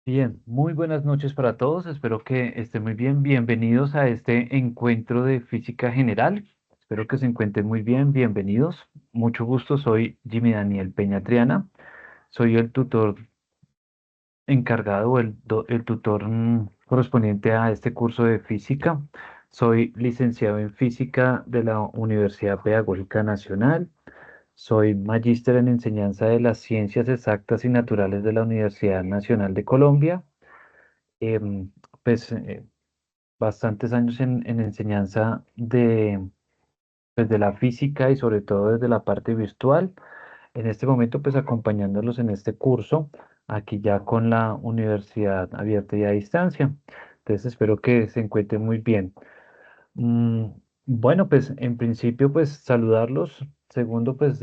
Bien, muy buenas noches para todos. Espero que estén muy bien. Bienvenidos a este encuentro de física general. Espero que se encuentren muy bien. Bienvenidos. Mucho gusto. Soy Jimmy Daniel Peña Triana. Soy el tutor encargado, el tutor correspondiente a este curso de física. Soy licenciado en física de la Universidad Pedagógica Nacional. Soy magíster en enseñanza de las ciencias exactas y naturales de la Universidad Nacional de Colombia. em, pues bastantes años en enseñanza pues, de la física y sobre todo desde la parte virtual. En este momento, pues acompañándolos en este curso, aquí ya con la universidad abierta y a distancia. Entonces espero que se encuentren muy bien. Mm, bueno, pues en principio, pues saludarlos. Segundo, pues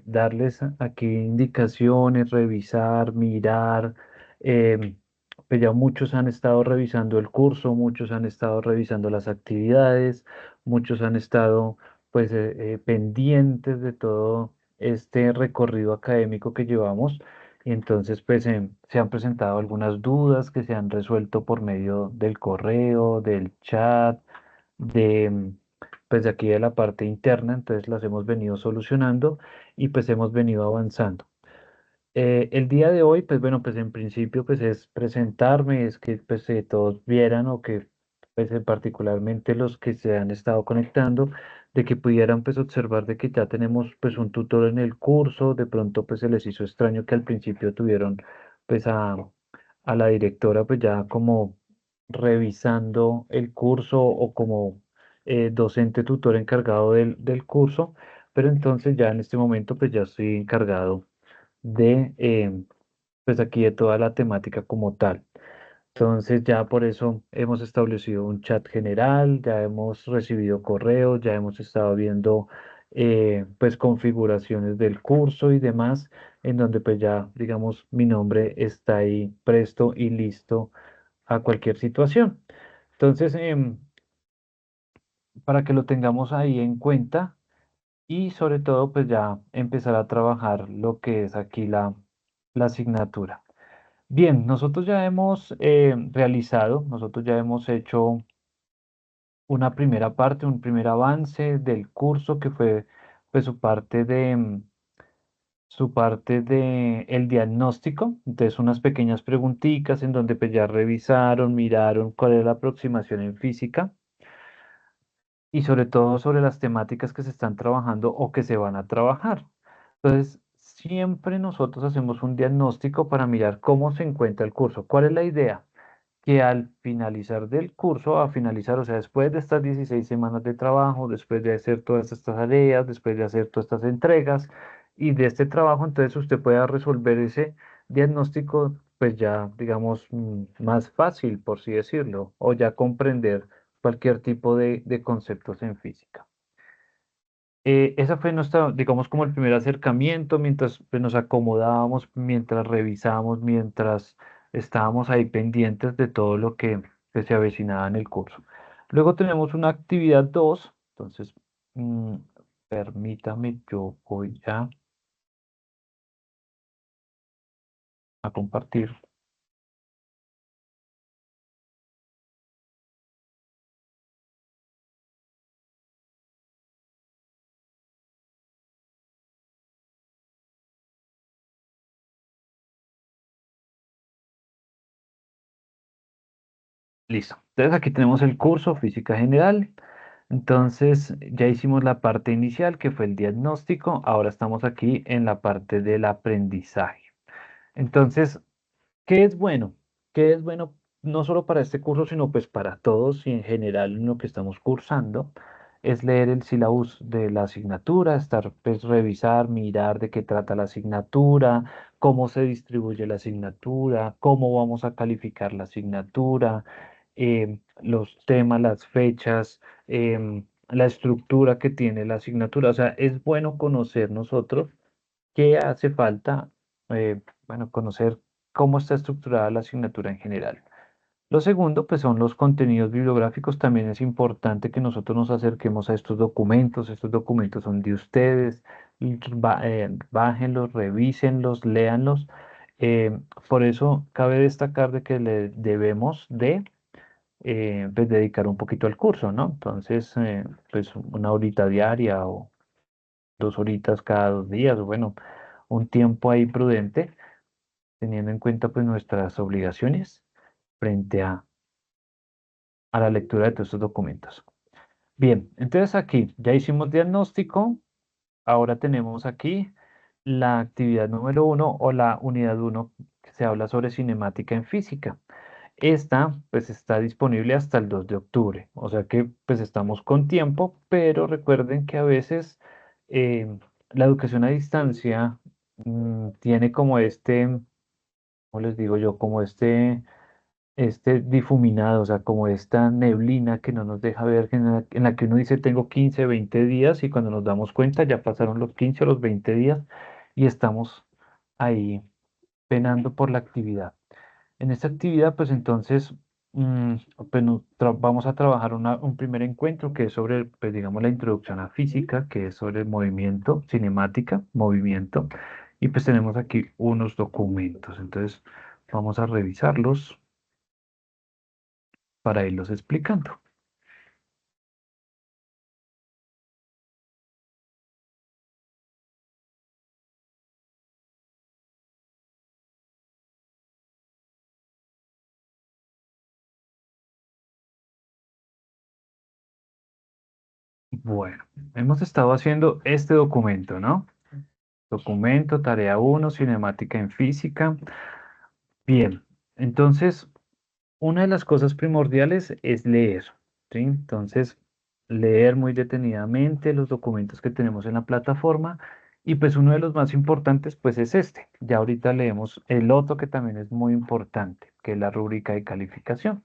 darles aquí indicaciones, revisar, mirar. em, pues ya muchos han estado revisando el curso, muchos han estado revisando las actividades, muchos han estado pues pendientes de todo este recorrido académico que llevamos. Y entonces, pues se han presentado algunas dudas que se han resuelto por medio del correo, del chat de, pues de aquí de la parte interna, entonces las hemos venido solucionando y pues hemos venido avanzando. El día de hoy, pues bueno, pues en principio pues es presentarme, es que pues todos vieran o que pues particularmente los que se han estado conectando, de que pudieran pues observar de que ya tenemos pues un tutor en el curso, de pronto pues se les hizo extraño que al principio tuvieron pues a la directora pues ya como revisando el curso o como docente tutor encargado del curso, pero entonces ya en este momento pues ya estoy encargado de, pues aquí de toda la temática como tal. Entonces ya por eso hemos establecido un chat general, ya hemos recibido correos, ya hemos estado viendo pues configuraciones del curso y demás, en donde pues ya digamos mi nombre está ahí presto y listo a cualquier situación. Entonces, para que lo tengamos ahí en cuenta y sobre todo pues ya empezar a trabajar lo que es aquí la asignatura. Bien, nosotros ya hemos realizado, nosotros ya hemos hecho una primera parte, un primer avance del curso que fue pues su parte de el diagnóstico. Entonces unas pequeñas preguntitas en donde pues ya revisaron, miraron cuál es la aproximación en física y sobre todo sobre las temáticas que se están trabajando o que se van a trabajar. Entonces, siempre nosotros hacemos un diagnóstico para mirar cómo se encuentra el curso. ¿Cuál es la idea? Que al finalizar del curso, a finalizar, o sea, después de estas 16 semanas de trabajo, después de hacer todas estas tareas, después de hacer todas estas entregas y de este trabajo, entonces usted pueda resolver ese diagnóstico, pues ya, digamos, más fácil, por así decirlo, o ya comprender cualquier tipo de conceptos en física. Esa fue nuestra, digamos, como el primer acercamiento mientras pues, nos acomodábamos, mientras revisábamos, mientras estábamos ahí pendientes de todo lo que se avecinaba en el curso. Luego tenemos una actividad 2, entonces, mm, permítame, yo voy a compartir. Listo. Entonces aquí tenemos el curso Física General. Entonces ya hicimos la parte inicial que fue el diagnóstico. Ahora estamos aquí en la parte del aprendizaje. Entonces, ¿qué es bueno? ¿Qué es bueno no solo para este curso, sino pues para todos y en general en lo que estamos cursando? Es leer el syllabus de la asignatura, estar, pues revisar, mirar de qué trata la asignatura, cómo se distribuye la asignatura, cómo vamos a calificar la asignatura, los temas, las fechas, la estructura que tiene la asignatura. O sea, es bueno conocer nosotros qué hace falta, bueno, conocer cómo está estructurada la asignatura en general. Lo segundo, pues son los contenidos bibliográficos. También es importante que nosotros nos acerquemos a estos documentos. Estos documentos son de ustedes. Y bájenlos, revísenlos, léanlos. Eh, por eso cabe destacar de que le debemos de pues dedicar un poquito al curso, ¿no? Entonces, pues una horita diaria o 2 horitas cada 2 días, o bueno, un tiempo ahí prudente, teniendo en cuenta pues nuestras obligaciones frente a la lectura de todos estos documentos. Bien, entonces aquí ya hicimos diagnóstico, ahora tenemos aquí la actividad número 1 o la unidad 1 que se habla sobre cinemática en física. Esta pues está disponible hasta el 2 de octubre, o sea que pues estamos con tiempo, pero recuerden que a veces eh, la educación a distancia tiene como ¿cómo les digo yo? Como este difuminado, o sea, como esta neblina que no nos deja ver, en la que uno dice tengo 15, 20 días y cuando nos damos cuenta ya pasaron los 15 o los 20 días y estamos ahí penando por la actividad. En esta actividad, pues entonces, mm, pues, vamos a trabajar un primer encuentro que es sobre, pues digamos, la introducción a física, que es sobre el movimiento, cinemática, movimiento, y pues tenemos aquí unos documentos. Entonces, vamos a revisarlos para irlos explicando. Bueno, hemos estado haciendo este documento, ¿no? Documento, tarea 1, cinemática en física. Bien, entonces, una de las cosas primordiales es leer, ¿sí? Entonces, leer muy detenidamente los documentos que tenemos en la plataforma y pues uno de los más importantes pues es este. Ya ahorita leemos el otro que también es muy importante, que es la rúbrica de calificación.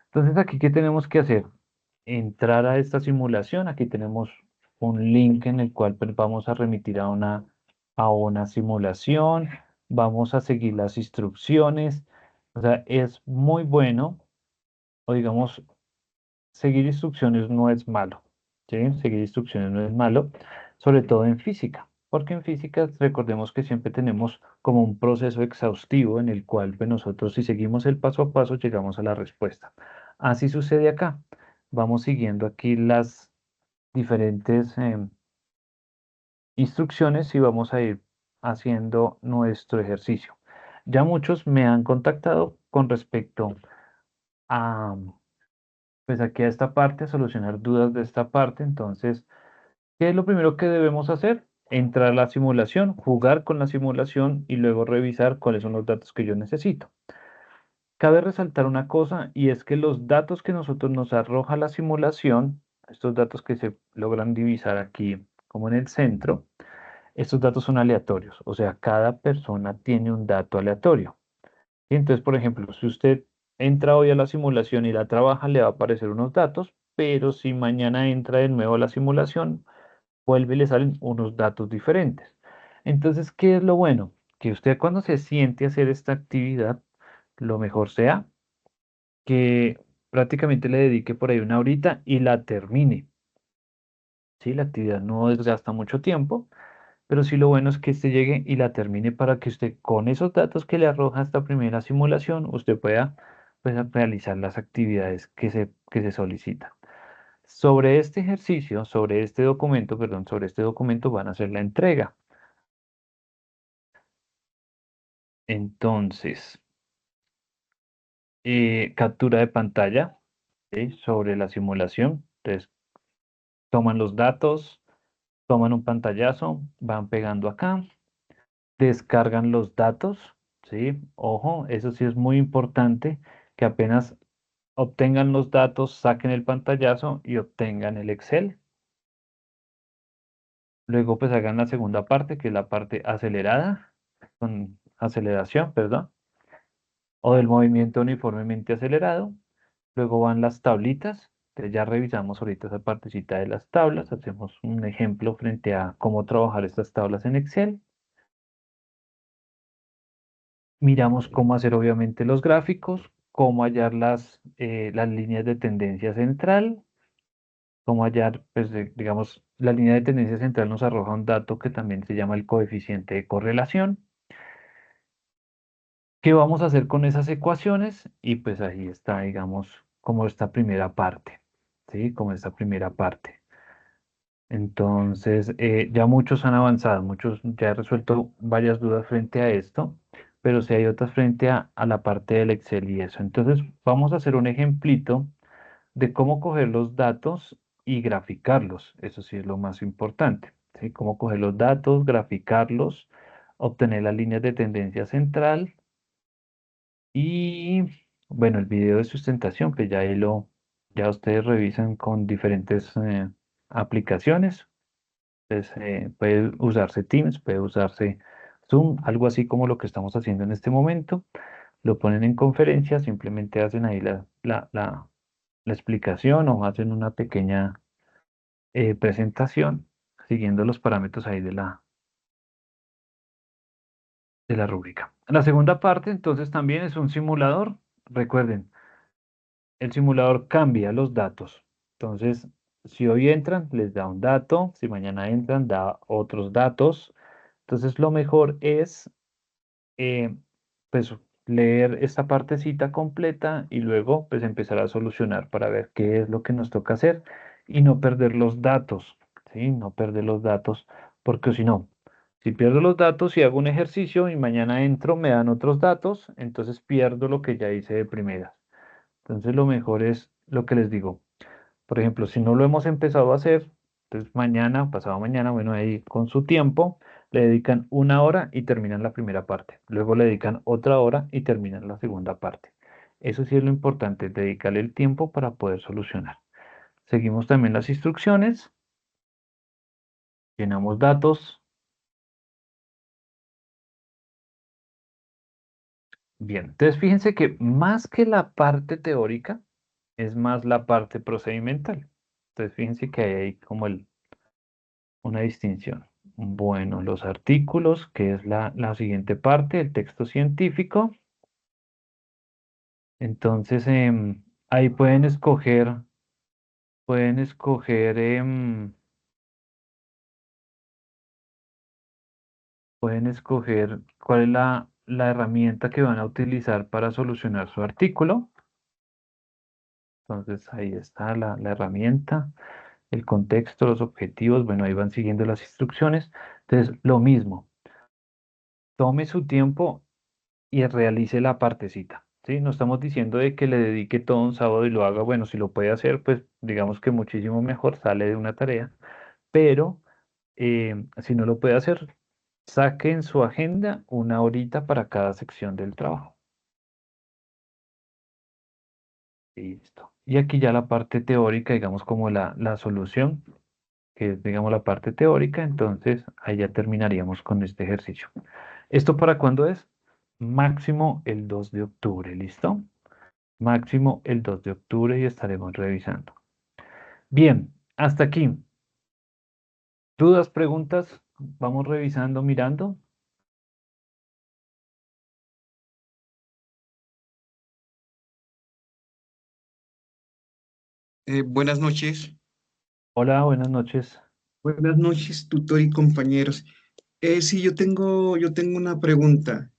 Entonces, aquí, ¿qué tenemos que hacer? Entrar a esta simulación. Aquí tenemos un link en el cual pues, vamos a remitir a una simulación. Vamos a seguir las instrucciones. O sea, es muy bueno, o digamos, seguir instrucciones no es malo. ¿Sí? Seguir instrucciones no es malo, sobre todo en física. Porque en física recordemos que siempre tenemos como un proceso exhaustivo en el cual pues, nosotros si seguimos el paso a paso llegamos a la respuesta. Así sucede acá. Vamos siguiendo aquí las diferentes instrucciones y vamos a ir haciendo nuestro ejercicio. Ya muchos me han contactado con respecto a, pues aquí a esta parte, a solucionar dudas de esta parte. Entonces, ¿qué es lo primero que debemos hacer? Entrar a la simulación, jugar con la simulación y luego revisar cuáles son los datos que yo necesito. Cabe resaltar una cosa y es que los datos que nosotros nos arroja la simulación, estos datos que se logran divisar aquí como en el centro, estos datos son aleatorios, o sea, cada persona tiene un dato aleatorio. Y entonces, por ejemplo, si usted entra hoy a la simulación y la trabaja, le va a aparecer unos datos, pero si mañana entra de nuevo a la simulación, vuelve y le salen unos datos diferentes. Entonces, ¿qué es lo bueno? Que usted cuando se siente a hacer esta actividad, lo mejor sea que prácticamente le dedique por ahí una horita y la termine. Sí, la actividad no desgasta mucho tiempo, pero sí lo bueno es que este llegue y la termine para que usted con esos datos que le arroja esta primera simulación, usted pueda pues, realizar las actividades que se solicitan. Sobre este ejercicio, sobre este documento, perdón, sobre este documento van a hacer la entrega. Entonces, captura de pantalla, ¿sí? Sobre la simulación. Entonces, toman los datos, toman un pantallazo, van pegando acá, descargan los datos, ¿sí? Ojo, eso sí es muy importante, que apenas obtengan los datos, saquen el pantallazo y obtengan el Excel. Luego pues hagan la segunda parte, que es la parte acelerada, con aceleración, perdón, o del movimiento uniformemente acelerado. Luego van las tablitas. Entonces ya revisamos ahorita esa partecita de las tablas. Hacemos un ejemplo frente a cómo trabajar estas tablas en Excel. Miramos cómo hacer obviamente los gráficos, cómo hallar las líneas de tendencia central, cómo hallar, pues digamos, la línea de tendencia central nos arroja un dato que también se llama el coeficiente de correlación. ¿Qué vamos a hacer con esas ecuaciones? Y pues ahí está, digamos, como esta primera parte, ¿sí? Como esta primera parte. Entonces, ya muchos han avanzado, muchos ya he resuelto varias dudas frente a esto, pero sí hay otras frente a la parte del Excel y eso. Entonces, vamos a hacer un ejemplito de cómo coger los datos y graficarlos. Eso sí es lo más importante, ¿sí? Cómo coger los datos, graficarlos, obtener las líneas de tendencia central y, bueno, el video de sustentación, pues ya ahí ya ustedes revisan con diferentes aplicaciones. Entonces, puede usarse Teams, puede usarse Zoom, algo así como lo que estamos haciendo en este momento. Lo ponen en conferencia, simplemente hacen ahí la explicación o hacen una pequeña presentación siguiendo los parámetros ahí de la rúbrica. La segunda parte, entonces, también es un simulador. Recuerden, el simulador cambia los datos. Entonces, si hoy entran, les da un dato. Si mañana entran, da otros datos. Entonces, lo mejor es eh, pues leer esta partecita completa y luego pues empezar a solucionar para ver qué es lo que nos toca hacer y no perder los datos, ¿sí? No perder los datos, porque si no, si pierdo los datos y hago un ejercicio y mañana entro, me dan otros datos, entonces pierdo lo que ya hice de primeras. Entonces lo mejor es lo que les digo. Por ejemplo, si no lo hemos empezado a hacer, entonces mañana, pasado mañana, bueno, ahí con su tiempo, le dedican una hora y terminan la primera parte. Luego le dedican otra hora y terminan la segunda parte. Eso sí es lo importante, dedicarle el tiempo para poder solucionar. Seguimos también las instrucciones, llenamos datos. Bien, entonces fíjense que más que la parte teórica, es más la parte procedimental. Entonces fíjense que hay ahí como una distinción. Bueno, los artículos, que es la siguiente parte, el texto científico. Entonces, ahí pueden escoger, pueden escoger cuál es la herramienta que van a utilizar para solucionar su artículo. Entonces, ahí está la herramienta, el contexto, los objetivos. Bueno, ahí van siguiendo las instrucciones. Entonces, lo mismo, tome su tiempo y realice la partecita, ¿sí? No estamos diciendo de que le dedique todo un sábado y lo haga, bueno, si lo puede hacer, pues digamos que muchísimo mejor, sale de una tarea, pero si no lo puede hacer, saque en su agenda una horita para cada sección del trabajo. Listo. Y aquí ya la parte teórica, digamos como la solución, que es, digamos, la parte teórica, entonces ahí ya terminaríamos con este ejercicio. ¿Esto para cuándo es? Máximo el 2 de octubre, ¿listo? Máximo el 2 de octubre y estaremos revisando. Bien, hasta aquí. ¿Dudas, preguntas? Vamos revisando, mirando. Buenas noches. Hola, buenas noches. Buenas noches, tutor y compañeros. Sí, yo tengo una pregunta.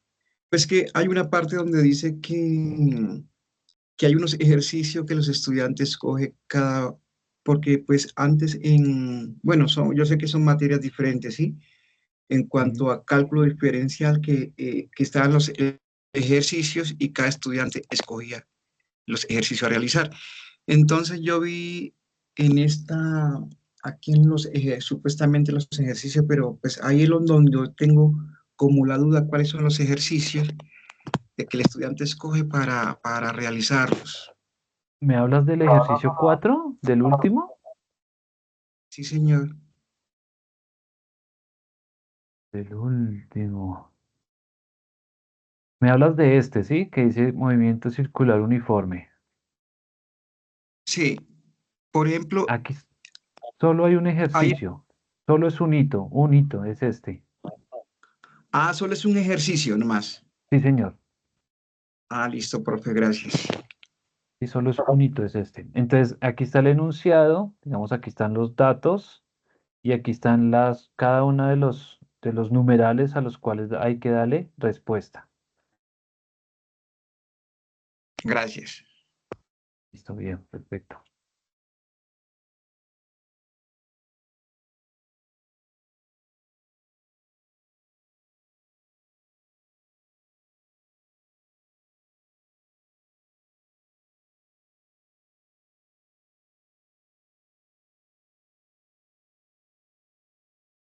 Pues que hay una parte donde dice que hay unos ejercicios que los estudiantes cogen porque pues antes bueno, yo sé que son materias diferentes, ¿sí? En Sí. cuanto a cálculo diferencial, que estaban los ejercicios y cada estudiante escogía los ejercicios a realizar. Entonces yo vi en aquí en supuestamente los ejercicios, pero pues ahí es donde yo tengo como la duda cuáles son los ejercicios de que el estudiante escoge para realizarlos. ¿Me hablas del ejercicio 4, del último? Sí, señor. Del último. Me hablas de este, ¿sí? Que dice movimiento circular uniforme. Sí, por ejemplo, Aquí solo hay un ahí, ejercicio. Solo es un hito, es este. solo es un ejercicio nomás. Sí, señor. Listo, profe, gracias. Sí, solo es un hito, es este. Entonces, aquí está el enunciado, digamos, aquí están los datos y aquí están cada una de los numerales a los cuales hay que darle respuesta. Gracias. Listo, bien, perfecto.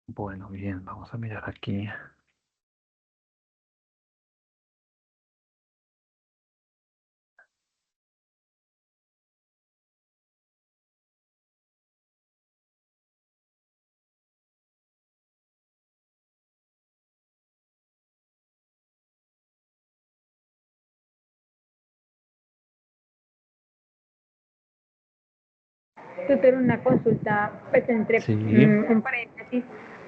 Bueno, bien, vamos a mirar aquí. Tutor, una consulta, pues entre Sí, un paréntesis,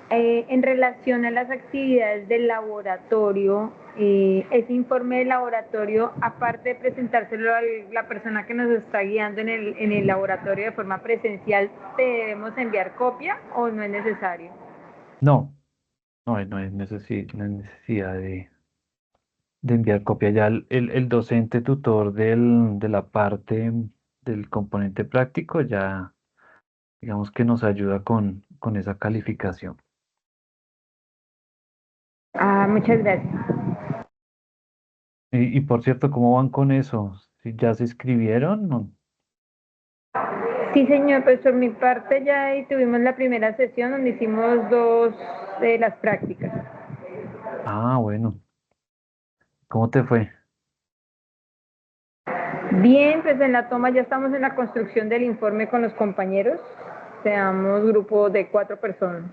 en relación a las actividades del laboratorio, ese informe de laboratorio, aparte de presentárselo a la persona que nos está guiando en el laboratorio de forma presencial, ¿te debemos enviar copia o no es necesario? no, no hay necesidad de enviar copia. Ya el docente tutor de la parte del componente práctico ya, digamos que nos ayuda con esa calificación. Ah, muchas gracias. Y por cierto, ¿cómo van con eso? ¿Sí, ya se inscribieron? No. Sí, señor, pues por mi parte ya ahí tuvimos la primera sesión donde hicimos dos de las prácticas. Ah, bueno. ¿Cómo te fue? Bien, pues en la toma ya estamos en la construcción del informe con los compañeros. Seamos grupo de 4 personas,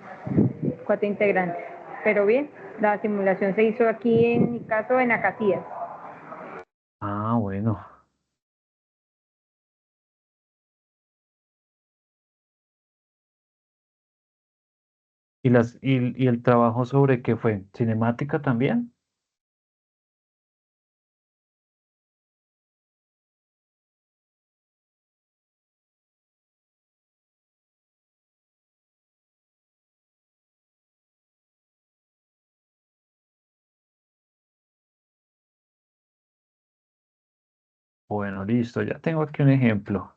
4 integrantes. Pero bien, la simulación se hizo aquí en mi caso en Acacias. Ah, bueno. ¿Y el trabajo sobre qué fue? ¿Cinemática también? Bueno, listo, ya tengo aquí un ejemplo.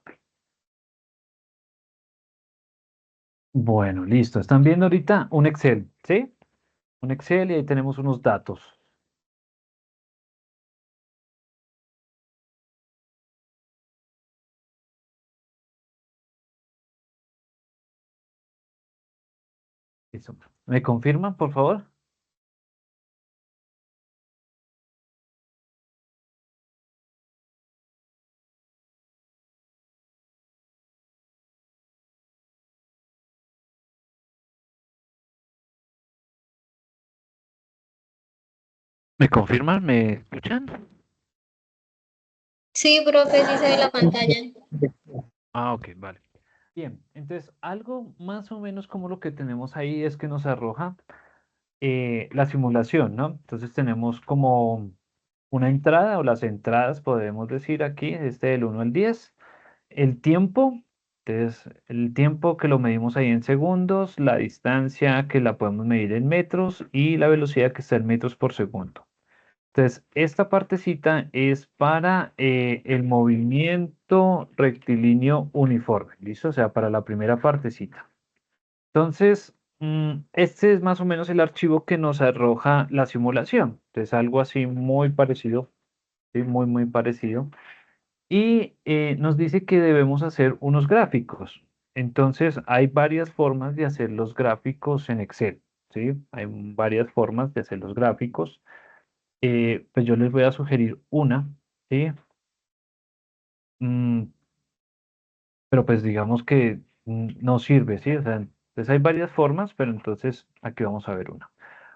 Bueno, listo. Están viendo ahorita un Excel, ¿sí? Un Excel y ahí tenemos unos datos. Listo. ¿Me confirman, por favor? ¿Me confirman? ¿Me escuchan? Sí, profe, sí se ve la pantalla. Ah, ok, vale. Bien, entonces algo más o menos como lo que tenemos ahí es que nos arroja la simulación, ¿no? Entonces tenemos como una entrada o las entradas, podemos decir aquí, del 1 al 10. El tiempo, entonces el tiempo que lo medimos ahí en segundos, la distancia que la podemos medir en metros y la velocidad que está en metros por segundo. Entonces, esta partecita es para el movimiento rectilíneo uniforme, ¿listo? O sea, para la primera partecita. Entonces, este es más o menos el archivo que nos arroja la simulación. Entonces, algo así muy parecido, ¿sí? Muy parecido. Y nos dice que debemos hacer unos gráficos. Entonces, hay varias formas de hacer los gráficos en Excel, ¿sí? Hay varias formas de hacer los gráficos. Pues yo les voy a sugerir una, ¿sí? Mm, pero pues digamos que no sirve, ¿sí? O sea, entonces hay varias formas, pero entonces aquí vamos a ver una.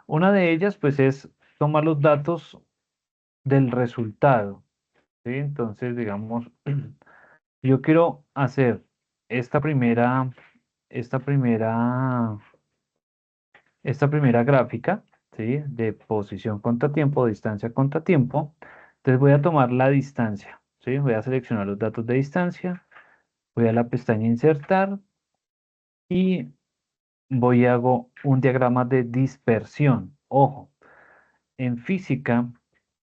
Una de ellas, pues, es tomar los datos del resultado, ¿sí? Entonces, digamos, yo quiero hacer esta primera, esta primera, esta primera gráfica, ¿sí? De posición contra tiempo, distancia contra tiempo. Entonces voy a tomar la distancia, ¿sí? Voy a seleccionar los datos de distancia, voy a la pestaña insertar y voy a hago un diagrama de dispersión. Ojo, en física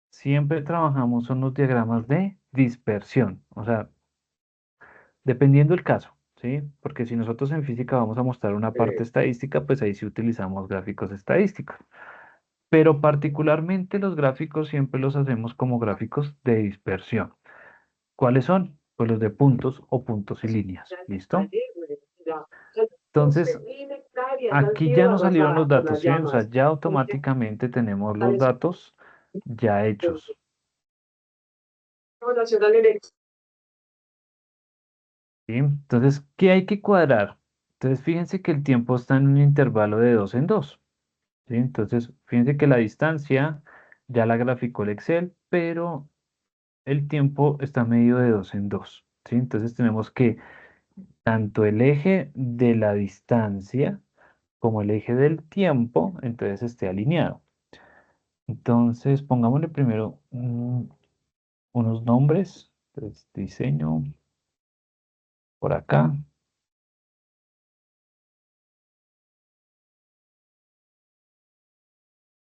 siempre trabajamos son los diagramas de dispersión. O sea, dependiendo del caso, ¿sí? Porque si nosotros en física vamos a mostrar una parte estadística, pues ahí sí utilizamos gráficos estadísticos. Pero particularmente los gráficos siempre los hacemos como gráficos de dispersión. ¿Cuáles son? Pues los de puntos o puntos y líneas. ¿Listo? Entonces, aquí ya nos salieron los datos, ¿sí? O sea, ya automáticamente tenemos los datos ya hechos. ¿Sí? Entonces, ¿qué hay que cuadrar? Entonces, fíjense que el tiempo está en un intervalo de 2 en 2. ¿Sí? Entonces, fíjense que la distancia ya la graficó el Excel, pero el tiempo está medido de 2 en 2. ¿Sí? Entonces, tenemos que tanto el eje de la distancia como el eje del tiempo, entonces esté alineado. Entonces, pongámosle primero unos nombres. Entonces, diseño por acá.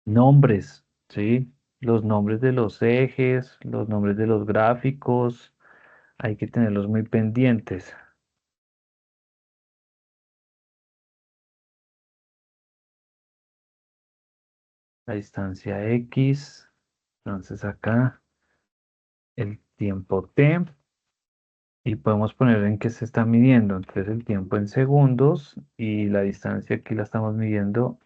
Nombres, ¿sí? Los nombres de los ejes, los nombres de los gráficos, hay que tenerlos muy pendientes. La distancia X, entonces acá el tiempo T, y podemos poner en qué se está midiendo. Entonces el tiempo en segundos y la distancia aquí la estamos midiendo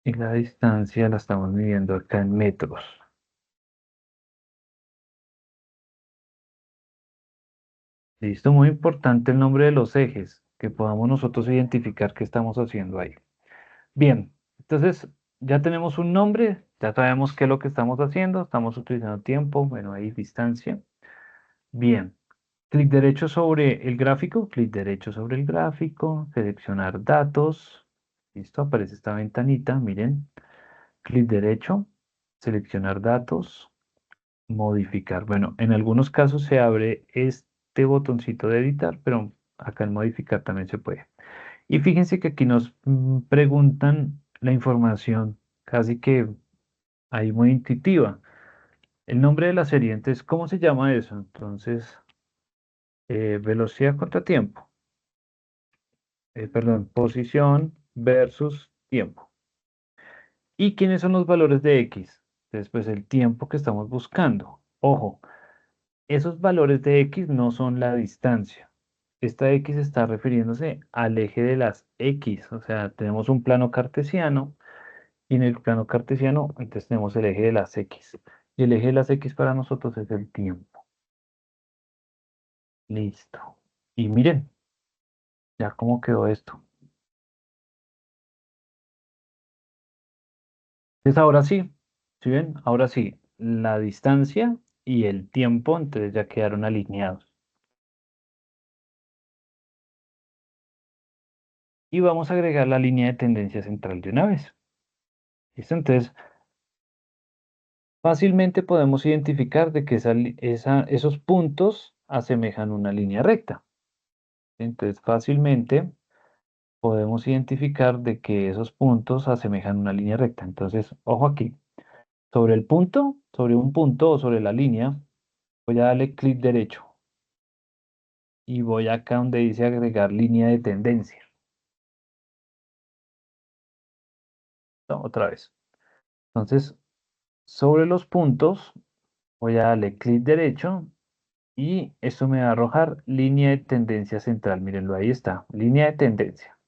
y la distancia la estamos midiendo acá en metros. Listo, muy importante el nombre de los ejes, que podamos nosotros identificar qué estamos haciendo ahí. Bien, entonces ya tenemos un nombre, ya sabemos qué es lo que estamos haciendo, estamos utilizando tiempo, bueno, ahí distancia. Bien, clic derecho sobre el gráfico, clic derecho sobre el gráfico, seleccionar datos. Listo, aparece esta ventanita, miren. Clic derecho, seleccionar datos, modificar. Bueno, en algunos casos se abre este botoncito de editar, pero acá en modificar también se puede. Y fíjense que aquí nos preguntan la información casi que ahí muy intuitiva. El nombre de la serie, entonces, ¿cómo se llama eso? Entonces, velocidad contra tiempo. Perdón, posición versus tiempo. ¿Y quiénes son los valores de X? Después, el tiempo que estamos buscando. Ojo, esos valores de X no son la distancia. Esta X está refiriéndose al eje de las X. O sea, tenemos un plano cartesiano. Y en el plano cartesiano, entonces tenemos el eje de las X. Y el eje de las X para nosotros es el tiempo. Listo. Y miren, ya cómo quedó esto. Entonces ahora sí, ¿sí ven? Ahora sí, la distancia y el tiempo, entonces ya quedaron alineados. Y vamos a agregar la línea de tendencia central de una vez. ¿Listo? Entonces, fácilmente podemos identificar de que esos puntos asemejan una línea recta. Entonces, fácilmente podemos identificar de que esos puntos asemejan una línea recta. Entonces, ojo aquí, sobre el punto, sobre un punto o sobre la línea, voy a darle clic derecho y voy acá donde dice agregar línea de tendencia. No, otra vez. Entonces, sobre los puntos, voy a darle clic derecho y esto me va a arrojar línea de tendencia central. Mírenlo, ahí está, línea de tendencia.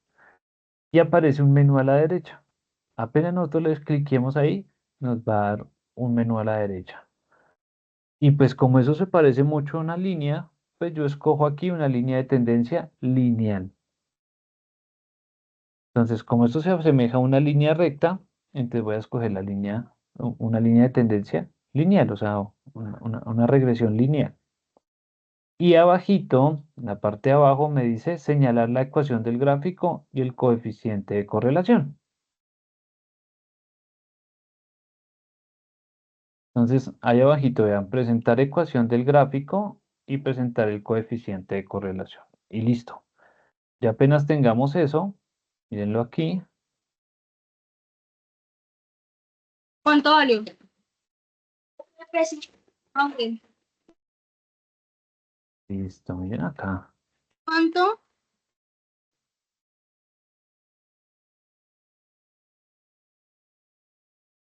Y aparece un menú a la derecha. Apenas nosotros le cliquemos ahí, nos va a dar un menú a la derecha. Y pues como eso se parece mucho a una línea, pues yo escojo aquí una línea de tendencia lineal. Entonces, como esto se asemeja a una línea recta, entonces voy a escoger una línea de tendencia lineal, o sea, una regresión lineal. Y abajito, en la parte de abajo, me dice señalar la ecuación del gráfico y el coeficiente de correlación. Entonces, ahí abajito, vean, presentar ecuación del gráfico y presentar el coeficiente de correlación. Y listo. Ya apenas tengamos eso, mírenlo aquí. ¿Cuánto valió? Ok. Listo, miren acá. ¿Cuánto?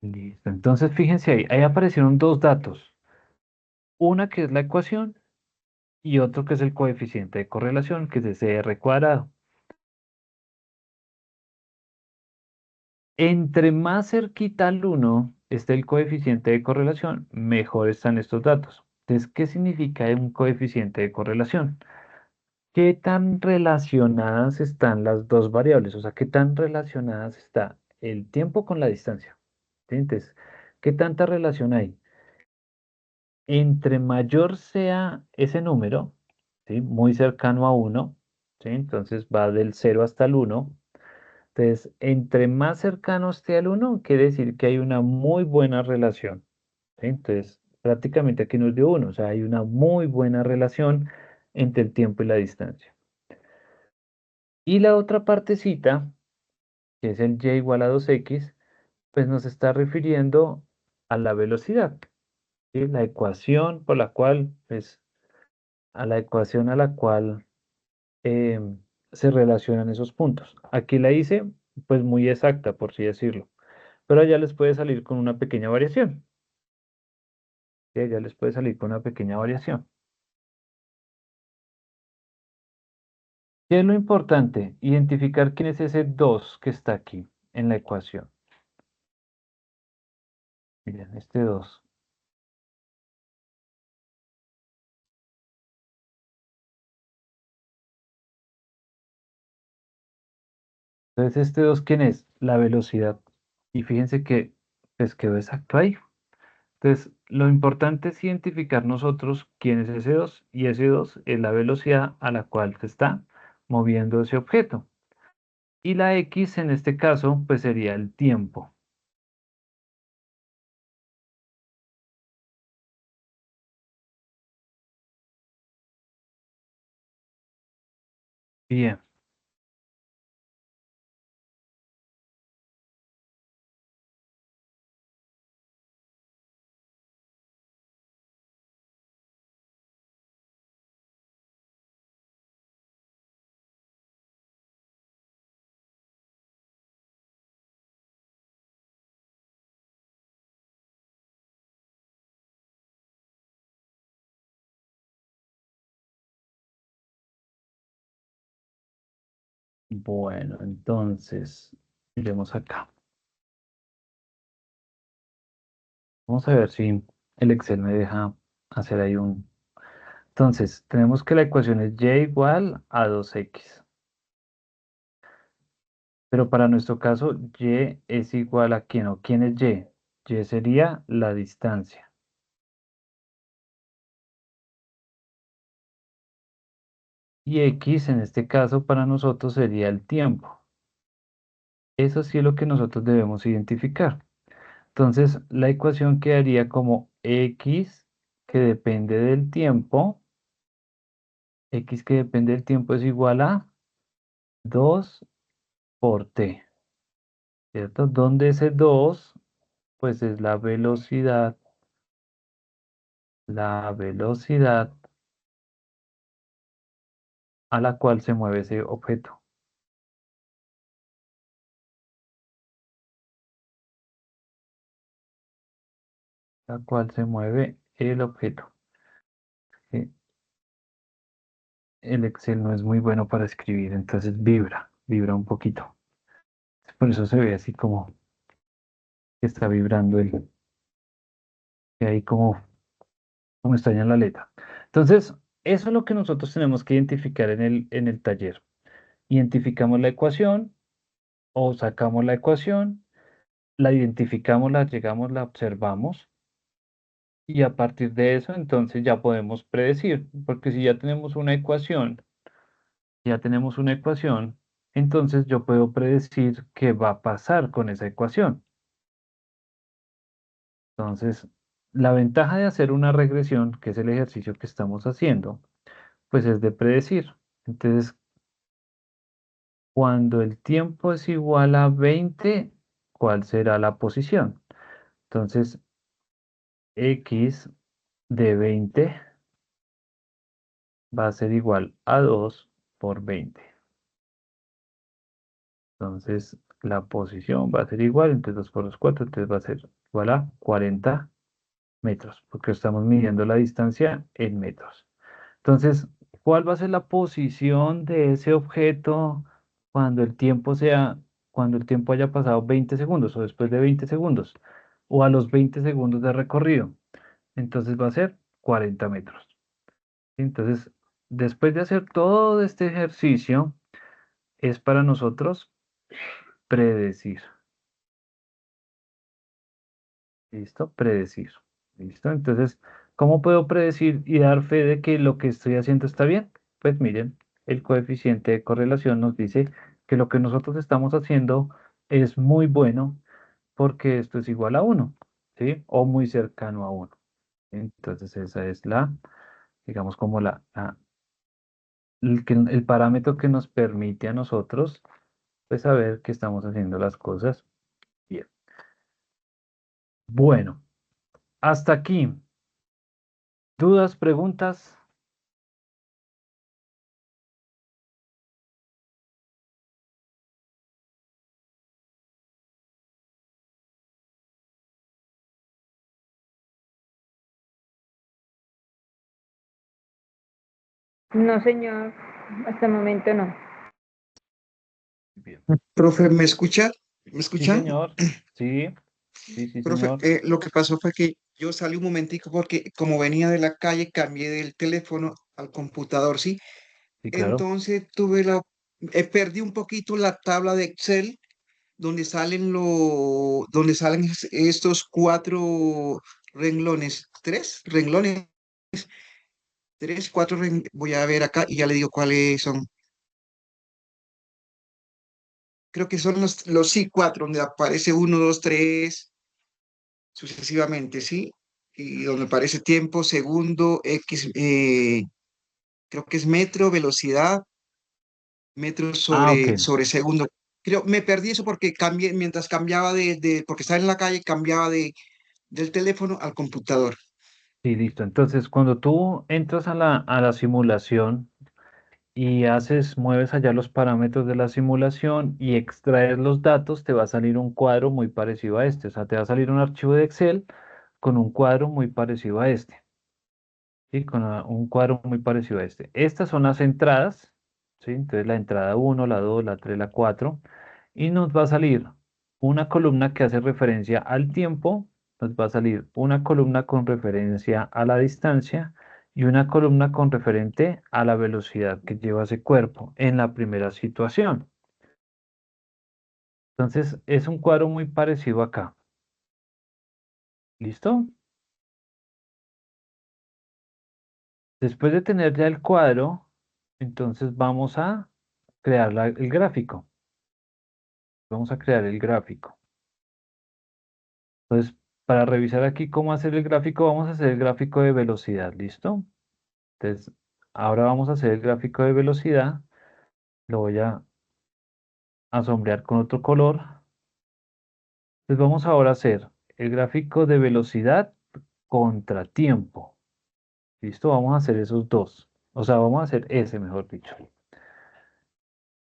Listo. Entonces, fíjense ahí aparecieron dos datos. Una que es la ecuación y otro que es el coeficiente de correlación, que es ese R cuadrado. Entre más cerquita al 1 esté el coeficiente de correlación, mejor están estos datos. Entonces, ¿qué significa un coeficiente de correlación? ¿Qué tan relacionadas están las dos variables? O sea, ¿qué tan relacionadas está el tiempo con la distancia? ¿Sí? Entonces, ¿qué tanta relación hay? Entre mayor sea ese número, ¿sí? Muy cercano a 1, ¿sí? Entonces va del 0 hasta el 1. Entonces, entre más cercano esté al 1, quiere decir que hay una muy buena relación, ¿sí? Entonces, prácticamente aquí nos dio 1, o sea, hay una muy buena relación entre el tiempo y la distancia. Y la otra partecita, que es el y igual a 2x, pues nos está refiriendo a la velocidad, ¿sí? La ecuación por la cual, pues, a la ecuación a la cual se relacionan esos puntos. Aquí la hice, pues, muy exacta, por así decirlo, pero allá les puede salir con una pequeña variación, ¿sí? Allá les puede salir con una pequeña variación. ¿Qué es lo importante? Identificar quién es ese 2 que está aquí en la ecuación. Miren, este 2. Entonces, este 2, ¿quién es? La velocidad. Y fíjense que pues quedó exacto ahí. Entonces, lo importante es identificar nosotros quién es ese 2 y ese 2 es la velocidad a la cual se está moviendo ese objeto. Y la X en este caso, pues sería el tiempo. Bien, bueno, entonces, miremos acá. Vamos a ver si el Excel me deja hacer ahí un... Entonces, tenemos que la ecuación es y igual a 2x. Pero para nuestro caso, y es igual a quién o quién es y. Y sería la distancia. Y x en este caso para nosotros sería el tiempo. Eso sí es lo que nosotros debemos identificar. Entonces, la ecuación quedaría como x que depende del tiempo. X que depende del tiempo es igual a 2 por t, ¿cierto? Donde ese 2, pues es la velocidad a la cual se mueve ese objeto. La cual se mueve el objeto. ¿Sí? El Excel no es muy bueno para escribir, entonces vibra un poquito. Por eso se ve así como que está vibrando que ahí como extraña la letra. Entonces, eso es lo que nosotros tenemos que identificar en el taller. Identificamos la ecuación o sacamos la ecuación, la identificamos, la llegamos, la observamos y a partir de eso entonces ya podemos predecir, porque si ya tenemos una ecuación, entonces yo puedo predecir qué va a pasar con esa ecuación. Entonces, la ventaja de hacer una regresión, que es el ejercicio que estamos haciendo, pues es de predecir. Entonces, cuando el tiempo es igual a 20, ¿cuál será la posición? Entonces, X de 20 va a ser igual a 2 por 20. Entonces, la posición va a ser igual, entonces 2 por 2, 4, entonces va a ser igual a 40 metros, porque estamos midiendo la distancia en metros. Entonces, ¿cuál va a ser la posición de ese objeto cuando el tiempo sea, cuando el tiempo haya pasado 20 segundos o después de 20 segundos o a los 20 segundos de recorrido? Entonces va a ser 40 metros. Entonces, después de hacer todo este ejercicio, es para nosotros predecir. ¿Listo? Predecir. ¿Listo? Entonces, ¿cómo puedo predecir y dar fe de que lo que estoy haciendo está bien? Pues miren, el coeficiente de correlación nos dice que lo que nosotros estamos haciendo es muy bueno porque esto es igual a 1, ¿sí? O muy cercano a 1. Entonces, esa es la, digamos, como el parámetro que nos permite a nosotros, pues, saber que estamos haciendo las cosas bien. Bueno, hasta aquí. ¿Dudas, preguntas? No, señor, hasta el momento no. Bien. Profe, ¿me escucha? ¿Me Sí, escuchan? señor. Sí, sí, sí, Profe, señor. lo que pasó fue que yo salí un momentico porque como venía de la calle, cambié del teléfono al computador, ¿sí? Sí, claro. Entonces perdí un poquito la tabla de Excel donde donde salen estos cuatro renglones, cuatro renglones, voy a ver acá y ya le digo cuáles son. Creo que son sí, cuatro, donde aparece uno, dos, tres, sucesivamente, ¿sí? Y donde aparece tiempo, segundo, X, creo que es metro, velocidad, metro Ah, ok. sobre segundo. Creo, me perdí eso porque cambié, mientras cambiaba porque estaba en la calle, cambiaba del teléfono al computador. Sí, listo. Entonces, cuando tú entras a la simulación y mueves allá los parámetros de la simulación y extraes los datos, te va a salir un cuadro muy parecido a este. O sea, te va a salir un archivo de Excel con un cuadro muy parecido a este. ¿Sí? Con un cuadro muy parecido a este. Estas son las entradas, ¿sí? Entonces la entrada uno, la 2, la 3, la 4, y nos va a salir una columna que hace referencia al tiempo, nos va a salir una columna con referencia a la distancia y una columna con referente a la velocidad que lleva ese cuerpo en la primera situación. Entonces es un cuadro muy parecido acá. ¿Listo? Después de tener ya el cuadro, entonces vamos a crear el gráfico. Vamos a crear el gráfico. Entonces, para revisar aquí cómo hacer el gráfico, vamos a hacer el gráfico de velocidad, ¿listo? Entonces, ahora vamos a hacer el gráfico de velocidad. Lo voy a sombrear con otro color. Entonces, vamos ahora a hacer el gráfico de velocidad contra tiempo. ¿Listo? Vamos a hacer esos dos. O sea, vamos a hacer ese, mejor dicho.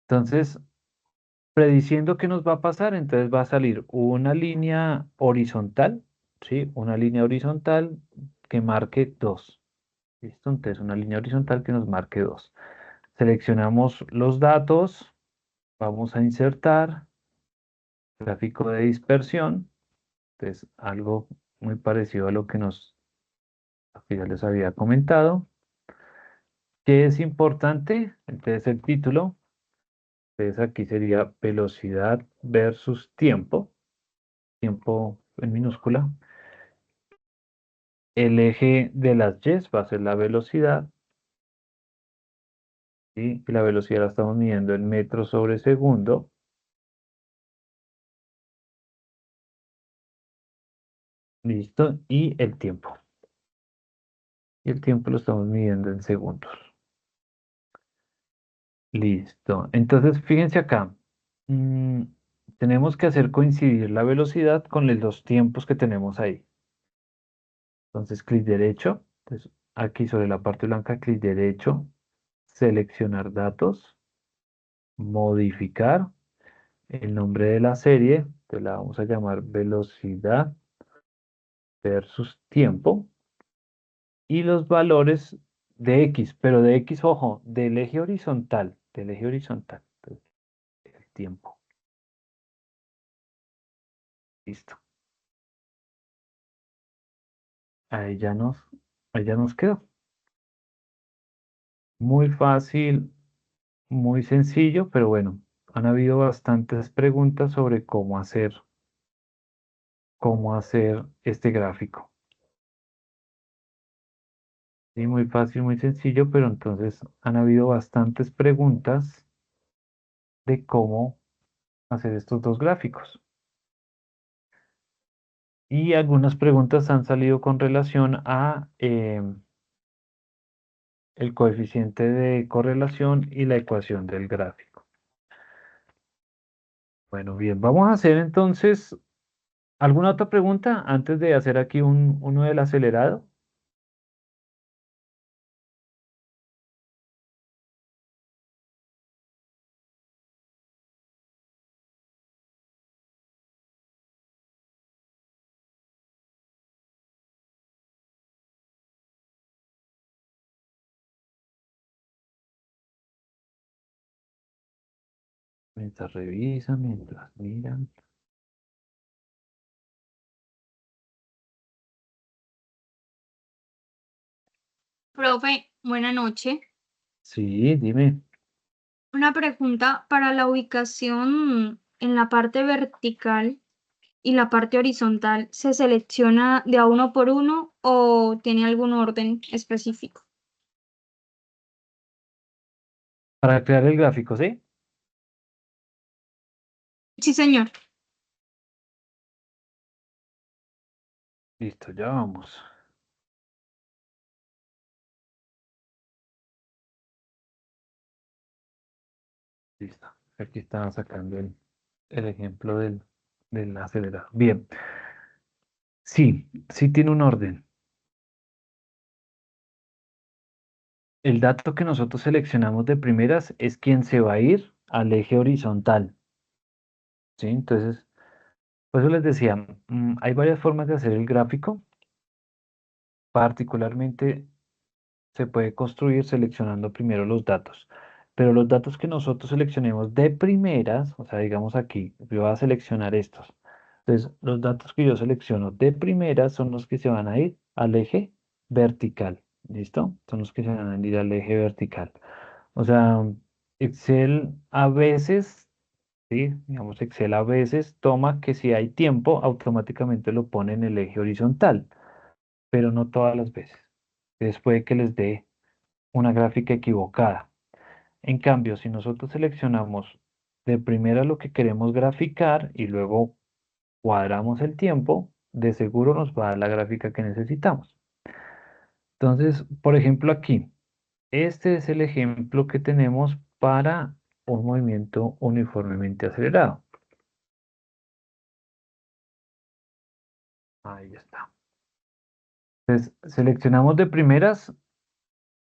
Entonces, prediciendo qué nos va a pasar, entonces va a salir una línea horizontal, ¿sí? Una línea horizontal que marque 2. ¿Listo? Entonces una línea horizontal que nos marque 2. Seleccionamos los datos, vamos a insertar gráfico de dispersión, entonces algo muy parecido a lo que ya les había comentado. ¿Qué es importante? Entonces el título, entonces aquí sería velocidad versus tiempo, tiempo en minúscula. El eje de las Y va a ser la velocidad, ¿sí? Y la velocidad la estamos midiendo en metros sobre segundo. Listo. Y el tiempo. Y el tiempo lo estamos midiendo en segundos. Listo. Entonces, fíjense acá. Mm, tenemos que hacer coincidir la velocidad con los tiempos que tenemos ahí. Entonces, clic derecho. Entonces, aquí sobre la parte blanca, clic derecho, seleccionar datos, modificar el nombre de la serie. Entonces, la vamos a llamar velocidad versus tiempo. Y los valores de X, pero de X, ojo, del eje horizontal, Entonces, el tiempo. Listo. Ahí ya nos, ahí ya nos quedó. Muy fácil, muy sencillo, pero bueno, han habido bastantes preguntas sobre cómo hacer este gráfico. Sí, muy fácil, muy sencillo, pero entonces han habido bastantes preguntas de cómo hacer estos dos gráficos. Y algunas preguntas han salido con relación a el coeficiente de correlación y la ecuación del gráfico. Bueno, bien, vamos a hacer entonces alguna otra pregunta antes de hacer aquí uno del acelerado. Mientras revisan, mientras miran. Profe, buena noche. Sí, dime. Una pregunta para la ubicación en la parte vertical y la parte horizontal, ¿se selecciona de a uno por uno o tiene algún orden específico? Para crear el gráfico, ¿sí? Sí, señor. Listo, ya vamos. Listo. Aquí estaba sacando el ejemplo del acelerador. Bien. Sí, sí tiene un orden. El dato que nosotros seleccionamos de primeras es quien se va a ir al eje horizontal. ¿Sí? Entonces, por eso les decía, hay varias formas de hacer el gráfico. Particularmente se puede construir seleccionando primero los datos. Pero los datos que nosotros seleccionemos de primeras, o sea, digamos aquí, yo voy a seleccionar estos. Entonces, los datos que yo selecciono de primeras son los que se van a ir al eje vertical. ¿Listo? Son los que se van a ir al eje vertical. O sea, Excel a veces, sí, digamos, Excel a veces toma que si hay tiempo, automáticamente lo pone en el eje horizontal, pero no todas las veces. Entonces puede que les dé una gráfica equivocada. En cambio, si nosotros seleccionamos de primera lo que queremos graficar y luego cuadramos el tiempo, de seguro nos va a dar la gráfica que necesitamos. Entonces, por ejemplo, aquí, este es el ejemplo que tenemos para un movimiento uniformemente acelerado. Ahí está. Entonces, seleccionamos de primeras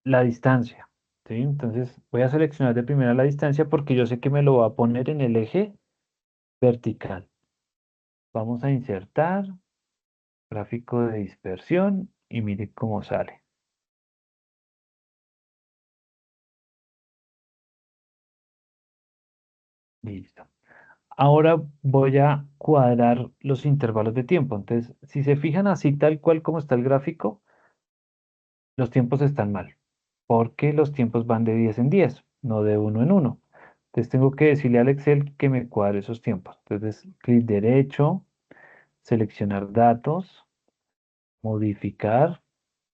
la distancia. ¿Sí? Entonces, voy a seleccionar de primera la distancia porque yo sé que me lo va a poner en el eje vertical. Vamos a insertar gráfico de dispersión y mire cómo sale. Listo. Ahora voy a cuadrar los intervalos de tiempo. Entonces, si se fijan así tal cual como está el gráfico, los tiempos están mal, porque los tiempos van de 10 en 10, no de uno en uno. Entonces tengo que decirle al Excel que me cuadre esos tiempos. Entonces, clic derecho, seleccionar datos, modificar.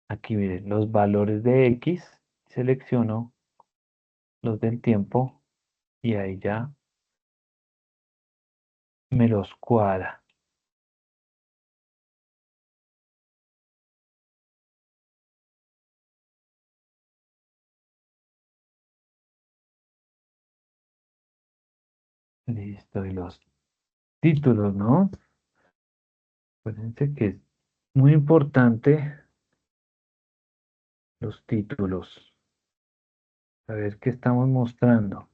Aquí miren los valores de X, selecciono los del tiempo y ahí ya me los cuadra. Listo, y los títulos, ¿no? Acuérdense que Muy importante los títulos. A ver qué estamos mostrando.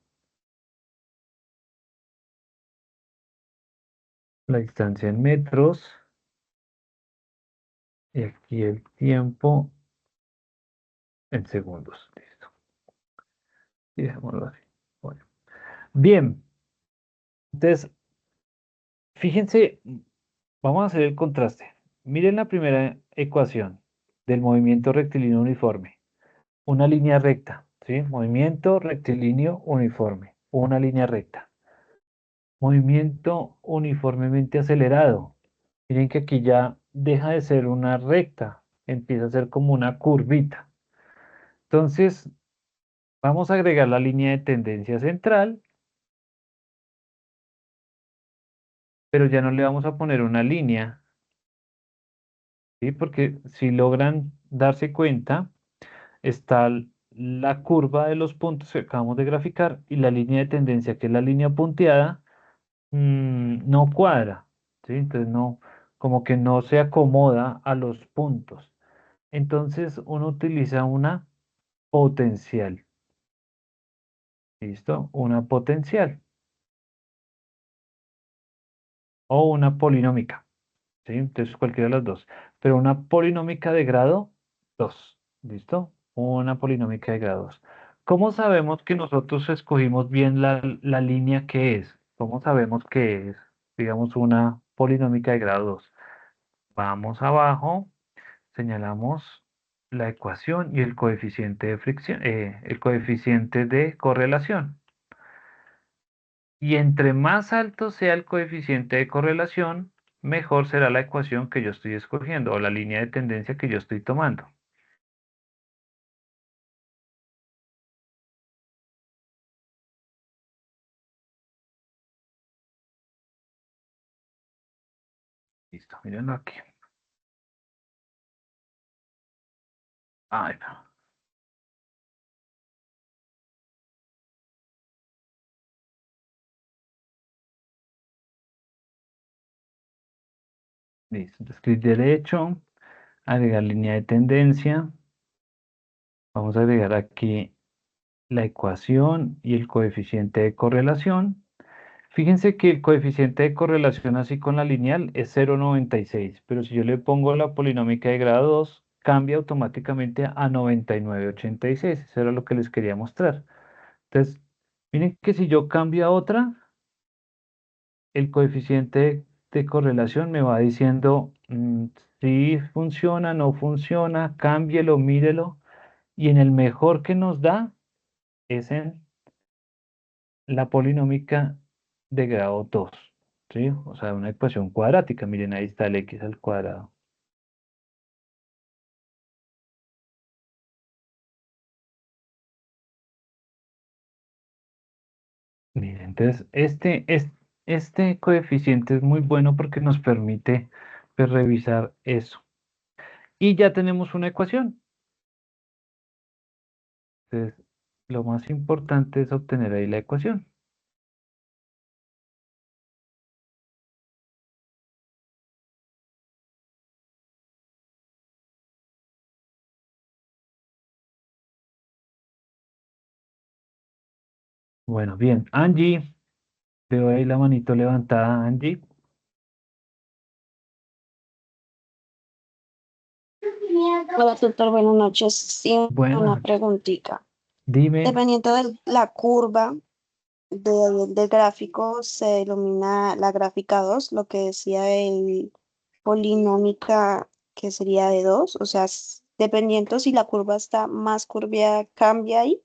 La distancia en metros. Y aquí el tiempo en segundos. Listo. Y dejémoslo así. Bueno. Bien. Entonces, fíjense, vamos a hacer el contraste. Miren la primera ecuación del movimiento rectilíneo uniforme. Una línea recta, ¿sí? Movimiento rectilíneo uniforme. Una línea recta. Movimiento uniformemente acelerado. Miren que aquí ya deja de ser una recta, empieza a ser como una curvita. Entonces, vamos a agregar la línea de tendencia central, pero ya no le vamos a poner una línea, ¿sí? Porque si logran darse cuenta, está la curva de los puntos que acabamos de graficar y la línea de tendencia, que es la línea punteada, no cuadra, ¿sí? Entonces no, como que no se acomoda a los puntos. Entonces uno utiliza una potencial. ¿Listo? Una potencial o una polinómica. ¿Sí? Entonces cualquiera de las dos. Pero una polinómica de grado 2. ¿Listo? Una polinómica de grado 2. ¿Cómo sabemos que nosotros escogimos bien la línea que es? ¿Cómo sabemos que es, digamos, una polinómica de grado 2? Vamos abajo, señalamos la ecuación y el coeficiente de fricción, el coeficiente de correlación. Y entre más alto sea el coeficiente de correlación, mejor será la ecuación que yo estoy escogiendo o la línea de tendencia que yo estoy tomando. Listo, mírenlo aquí. Ay, no. Listo, entonces clic derecho, agregar línea de tendencia. Vamos a agregar aquí la ecuación y el coeficiente de correlación. Fíjense que el coeficiente de correlación así con la lineal es 0,96, pero si yo le pongo la polinómica de grado 2, cambia automáticamente a 99,86. Eso era lo que les quería mostrar. Entonces, miren que si yo cambio a otra, el coeficiente de correlación me va diciendo si funciona, no funciona, cámbielo, mírelo, y en el mejor que nos da es en la polinómica de grado 2, ¿sí? O sea, una ecuación cuadrática. Miren, ahí está el x al cuadrado. Miren, entonces este coeficiente es muy bueno porque nos permite pues, revisar eso. Y ya tenemos una ecuación. Entonces, lo más importante es obtener ahí la ecuación. Bueno, bien. Angie, veo ahí la manito levantada, Angie. Hola, doctor, buenas noches. Sí, una Bueno, preguntita. dime. Dependiendo de la curva del gráfico, se denomina la gráfica 2, lo que decía el polinómica, que sería de 2. O sea, dependiendo si la curva está más curveada, cambia ahí.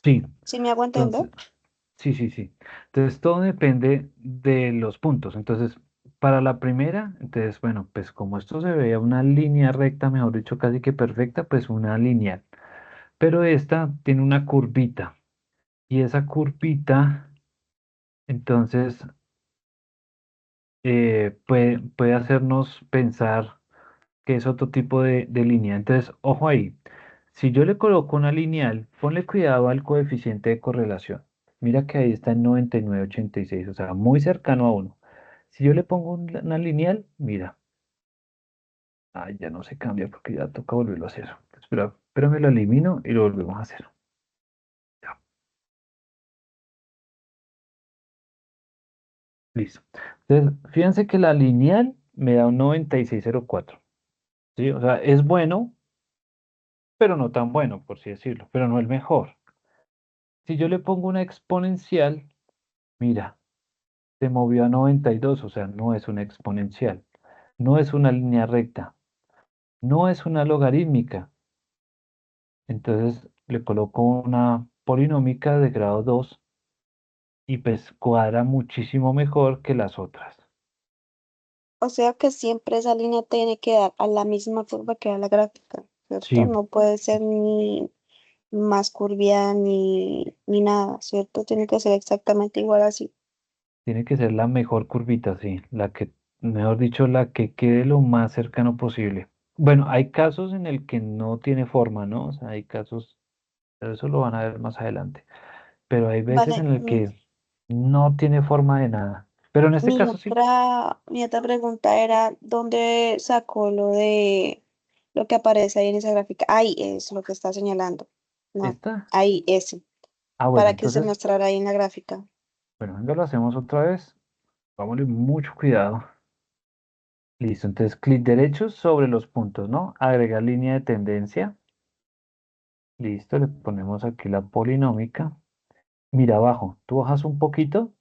Sí. ¿Sí me hago entender? Entonces, sí, sí, sí. Entonces, todo depende de los puntos. Entonces, para la primera, entonces, bueno, pues como esto se veía una línea recta, mejor dicho, casi que perfecta, pues una lineal. Pero esta tiene una curvita. Y esa curvita, entonces, puede hacernos pensar que es otro tipo de línea. Entonces, ojo ahí. Si yo le coloco una lineal, ponle cuidado al coeficiente de correlación. Mira que ahí está en 99,86, o sea, muy cercano a uno. Si yo le pongo una lineal, mira, Ay, ya no se cambia porque ya toca volverlo a hacer. Espera, pero me lo elimino y lo volvemos a hacer. Ya, listo. Entonces, fíjense que la lineal me da un 9604. ¿Sí? O sea, es bueno, pero no tan bueno, por así decirlo, pero no el mejor. Si yo le pongo una exponencial, mira, se movió a 92, o sea, no es una exponencial, no es una línea recta, no es una logarítmica. Entonces le coloco una polinómica de grado 2 y pues cuadra muchísimo mejor que las otras. O sea que siempre esa línea tiene que dar a la misma curva que da la gráfica, ¿cierto? Sí, No puede ser ni más curviada ni nada, ¿cierto? Tiene que ser exactamente igual así. tiene que ser la mejor curvita, sí, la que, mejor dicho, la que quede lo más cercano posible. Bueno, hay casos en el que no tiene forma, ¿no? O sea, hay casos, pero eso lo van a ver más adelante. Pero hay veces Vale, en el que no tiene forma de nada. Pero en este caso sí. mi otra pregunta era, ¿dónde sacó lo de lo que aparece ahí en esa gráfica? Ahí es lo que está señalando. No, ¿Esta? ahí ese, Ah, bueno, para que se entonces, mostrara ahí en la gráfica. bueno, venga, lo hacemos otra vez. Vámonos mucho cuidado. Listo, entonces clic derecho sobre los puntos, ¿no? Agregar línea de tendencia. Listo, le ponemos aquí la polinómica. Mira abajo, tú bajas un poquito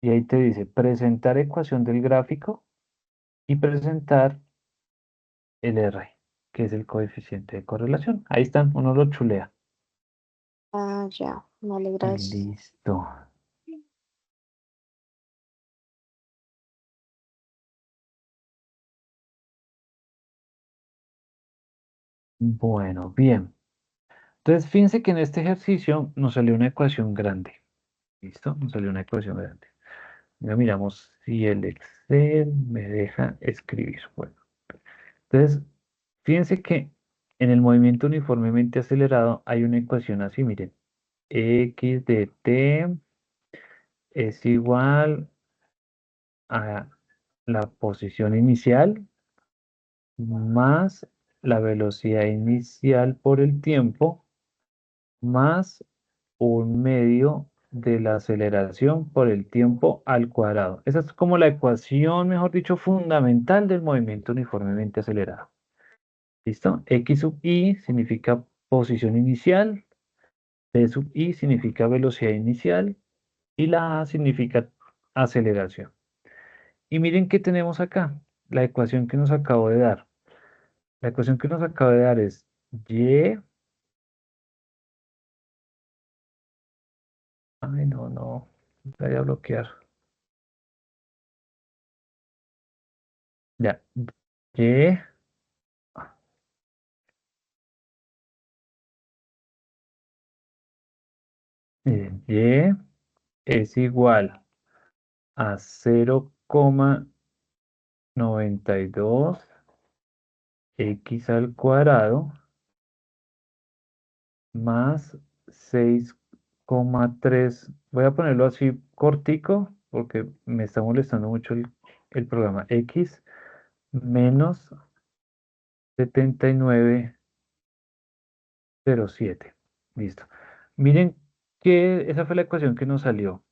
y ahí te dice presentar ecuación del gráfico y presentar el R, que es el coeficiente de correlación. Ahí están, uno lo chulea. Ah, ya, vale, gracias. Listo. Bueno, bien. Entonces, fíjense que en este ejercicio nos salió una ecuación grande. ¿Listo? Nos salió una ecuación grande. Ya miramos si el Excel me deja escribir. Bueno, entonces, fíjense que en el movimiento uniformemente acelerado hay una ecuación así, miren. X de t es igual a la posición inicial más la velocidad inicial por el tiempo más un medio de la aceleración por el tiempo al cuadrado. Esa es como la ecuación, mejor dicho, fundamental del movimiento uniformemente acelerado. ¿Listo? X sub i significa posición inicial, T sub i significa velocidad inicial y la A significa aceleración. Y miren qué tenemos acá, la ecuación que nos acabo de dar. La ecuación que nos acabo de dar es y, ay no, no, voy a bloquear. Ya, y miren, y es igual a 0,92 x al cuadrado más 6,3. Voy a ponerlo así cortico porque me está molestando mucho el programa. X menos 79,07. Listo. Miren que esa fue la ecuación que nos salió.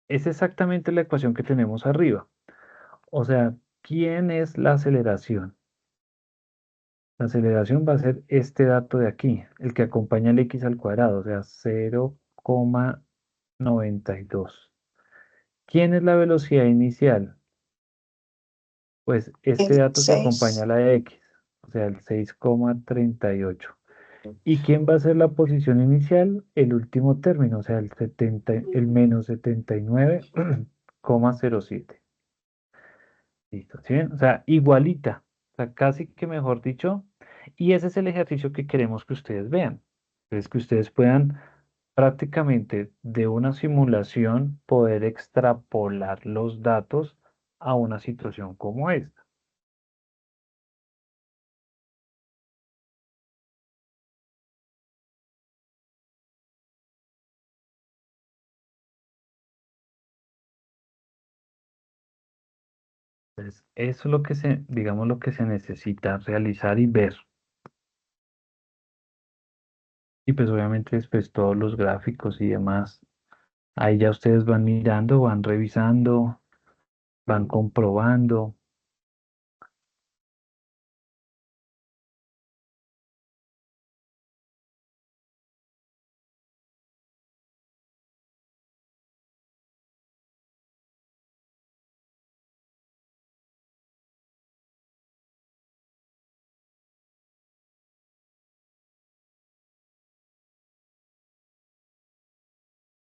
Es exactamente la ecuación que tenemos arriba. O sea, ¿quién es la aceleración? La aceleración va a ser este dato de aquí, el que acompaña el x al cuadrado, o sea, 0,92. ¿Quién es la velocidad inicial? Pues este El dato que acompaña 6. a la de x, o sea, el 6,38. ¿Y quién va a ser la posición inicial? El último término, o sea, el menos 79,07. Listo, ¿sí ven? O sea, igualita, o sea, casi que mejor dicho, y ese es el ejercicio que queremos que ustedes vean. Es que ustedes puedan prácticamente de una simulación poder extrapolar los datos a una situación como esta. Entonces, eso es lo que digamos, lo que se necesita realizar y ver. Y pues obviamente después todos los gráficos y demás, ahí ya ustedes van mirando, van revisando, van comprobando.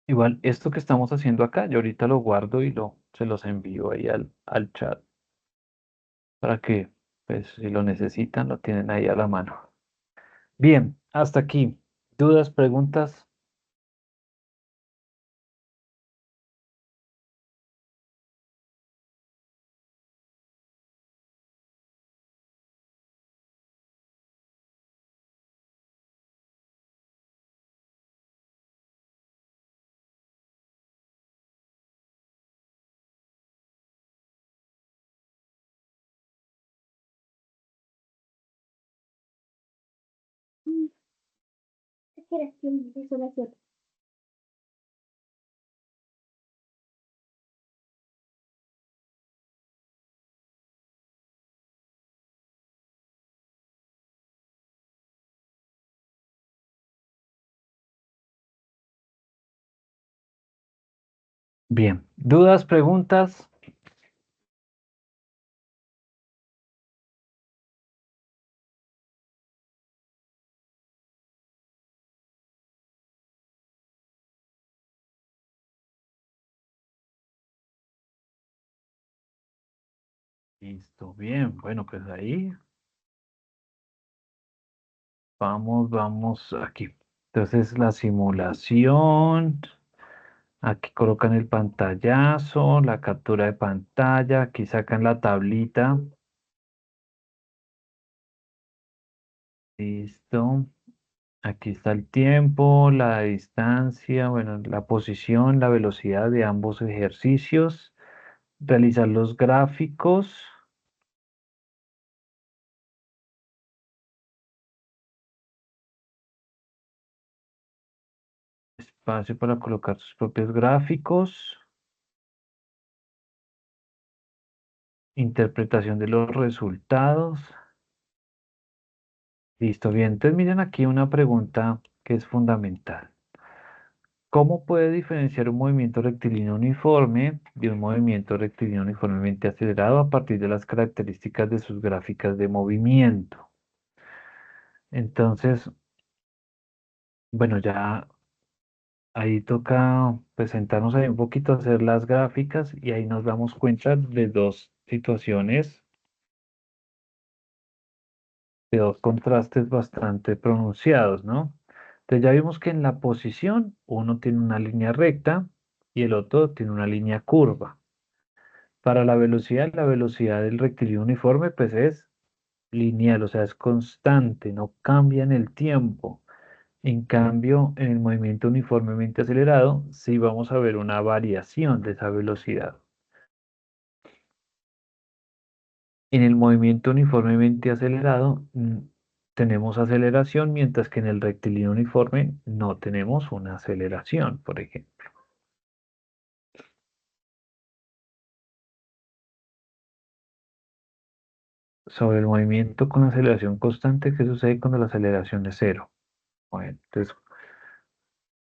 Igual, esto que estamos haciendo acá, yo ahorita lo guardo y se los envío ahí al chat para que, pues, si lo necesitan, lo tienen ahí a la mano. Bien, hasta aquí. ¿Dudas, preguntas? ¿Qué quieres que empiece a hacer? Bien, ¿dudas, preguntas? Listo, bien. Bueno, pues ahí vamos aquí. Entonces, la simulación. Aquí colocan el pantallazo, la captura de pantalla. Aquí sacan la tablita. Listo. Aquí está el tiempo, la distancia, bueno, la posición, la velocidad de ambos ejercicios. Realizar los gráficos. Espacio para colocar sus propios gráficos. Interpretación de los resultados. Listo, bien. Entonces miren aquí una pregunta que es fundamental. ¿Cómo puede diferenciar un movimiento rectilíneo uniforme de un movimiento rectilíneo uniformemente acelerado a partir de las características de sus gráficas de movimiento? Entonces, bueno, ya ahí toca presentarnos ahí un poquito, hacer las gráficas y ahí nos damos cuenta de dos situaciones, de dos contrastes bastante pronunciados, ¿no? Entonces ya vimos que en la posición uno tiene una línea recta y el otro tiene una línea curva. Para la velocidad del rectilíneo uniforme pues es lineal, o sea, es constante, no cambia en el tiempo. En cambio, en el movimiento uniformemente acelerado, sí vamos a ver una variación de esa velocidad. En el movimiento uniformemente acelerado, tenemos aceleración, mientras que en el rectilíneo uniforme no tenemos una aceleración, por ejemplo. Sobre el movimiento con aceleración constante, ¿qué sucede cuando la aceleración es cero? Bueno, entonces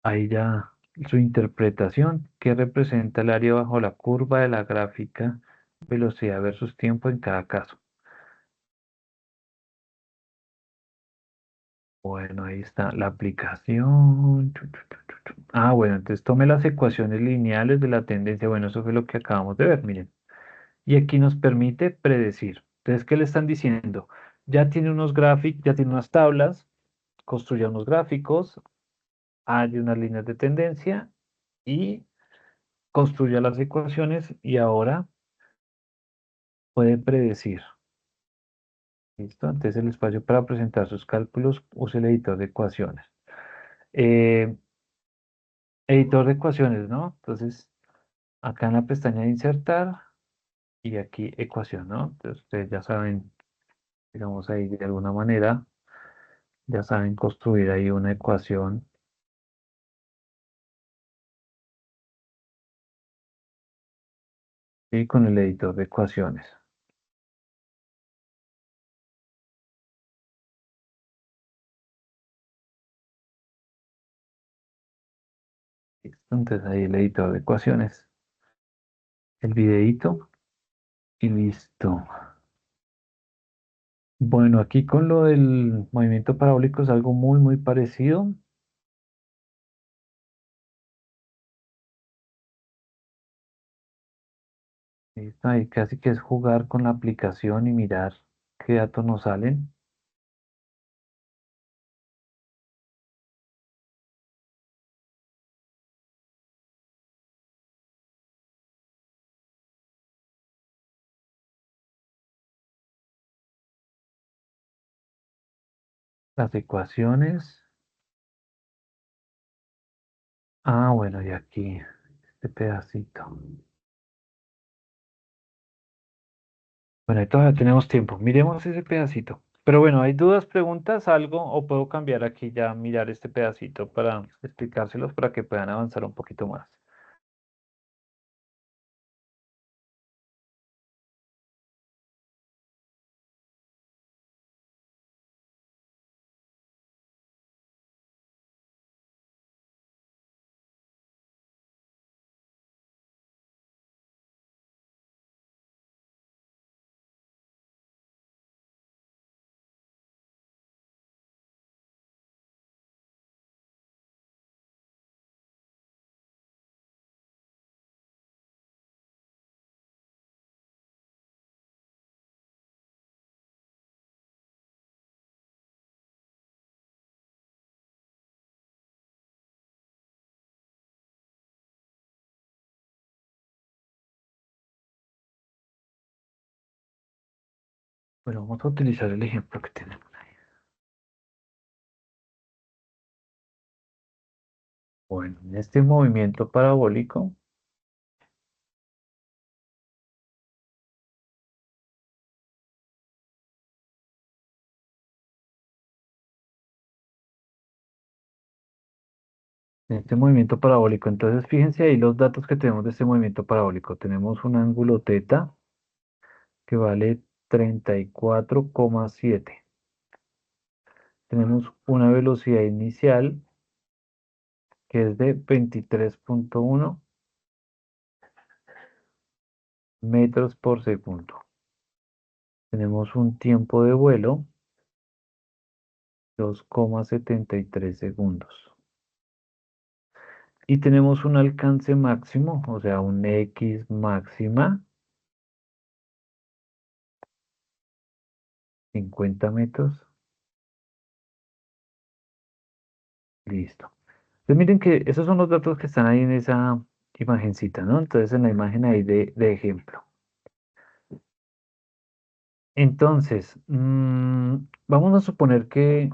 ahí ya su interpretación, ¿qué representa el área bajo la curva de la gráfica, velocidad versus tiempo en cada caso? Bueno, ahí está la aplicación. Ah, bueno, entonces tome las ecuaciones lineales de la tendencia. Bueno, eso fue lo que acabamos de ver, miren. Y aquí nos permite predecir. Entonces, ¿qué le están diciendo? Ya tiene unos gráficos, ya tiene unas tablas, construya unos gráficos, hay unas líneas de tendencia y construya las ecuaciones y ahora puede predecir. ¿Listo? Entonces, el espacio para presentar sus cálculos, use el editor de ecuaciones. Eh, Editor de ecuaciones, ¿no? Entonces, acá en la pestaña de insertar, y aquí ecuación, ¿no? Entonces ustedes ya saben, digamos ahí de alguna manera, ya saben construir ahí una ecuación. Y con el editor de ecuaciones. Listo, entonces ahí el editor de ecuaciones. El videíto y listo. Bueno, aquí con lo del movimiento parabólico es algo muy, muy parecido. Listo, ahí casi que es jugar con la aplicación y mirar qué datos nos salen. Las ecuaciones. Ah, bueno, y aquí, este pedacito. Bueno, ahí todavía tenemos tiempo. Miremos ese pedacito. Pero bueno, ¿hay dudas, preguntas, algo? ¿O puedo cambiar aquí ya, mirar este pedacito para explicárselos para que puedan avanzar un poquito más? Bueno, vamos a utilizar el ejemplo que tenemos ahí. Bueno, en este movimiento parabólico, entonces fíjense ahí los datos que tenemos de este movimiento parabólico. Tenemos un ángulo teta que vale 34,7. Tenemos una velocidad inicial que es de 23,1 metros por segundo. Tenemos un tiempo de vuelo, 2,73 segundos. Y tenemos un alcance máximo, o sea, un X máxima, 50 metros. Listo. Entonces miren que esos son los datos que están ahí en esa imagencita, ¿no? Entonces en la imagen ahí de ejemplo. Entonces, vamos a suponer que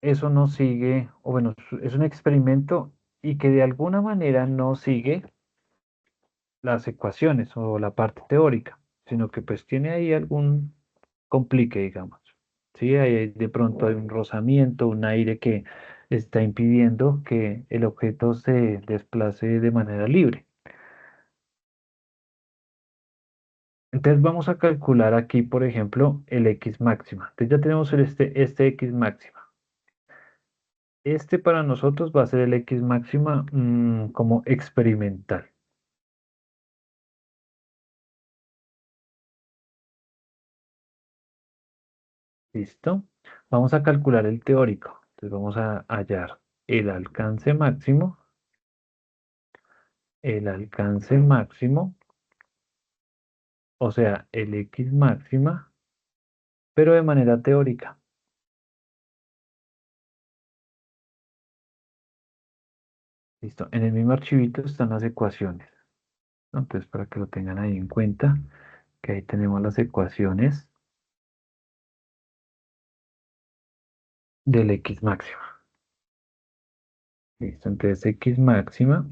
eso no sigue, o bueno, es un experimento y que de alguna manera no sigue las ecuaciones o la parte teórica, sino que pues tiene ahí algún complique, digamos. Sí, ahí de pronto hay un rozamiento, un aire que está impidiendo que el objeto se desplace de manera libre. Entonces vamos a calcular aquí, por ejemplo, el X máxima. Entonces ya tenemos este X máxima. Este para nosotros va a ser el X máxima como experimental. ¿Listo? Vamos a calcular el teórico. Entonces vamos a hallar el alcance máximo, o sea, el X máxima, pero de manera teórica. ¿Listo? En el mismo archivito están las ecuaciones, ¿no? Entonces para que lo tengan ahí en cuenta, que ahí tenemos las ecuaciones del X máxima. ¿Listo? Entonces X máxima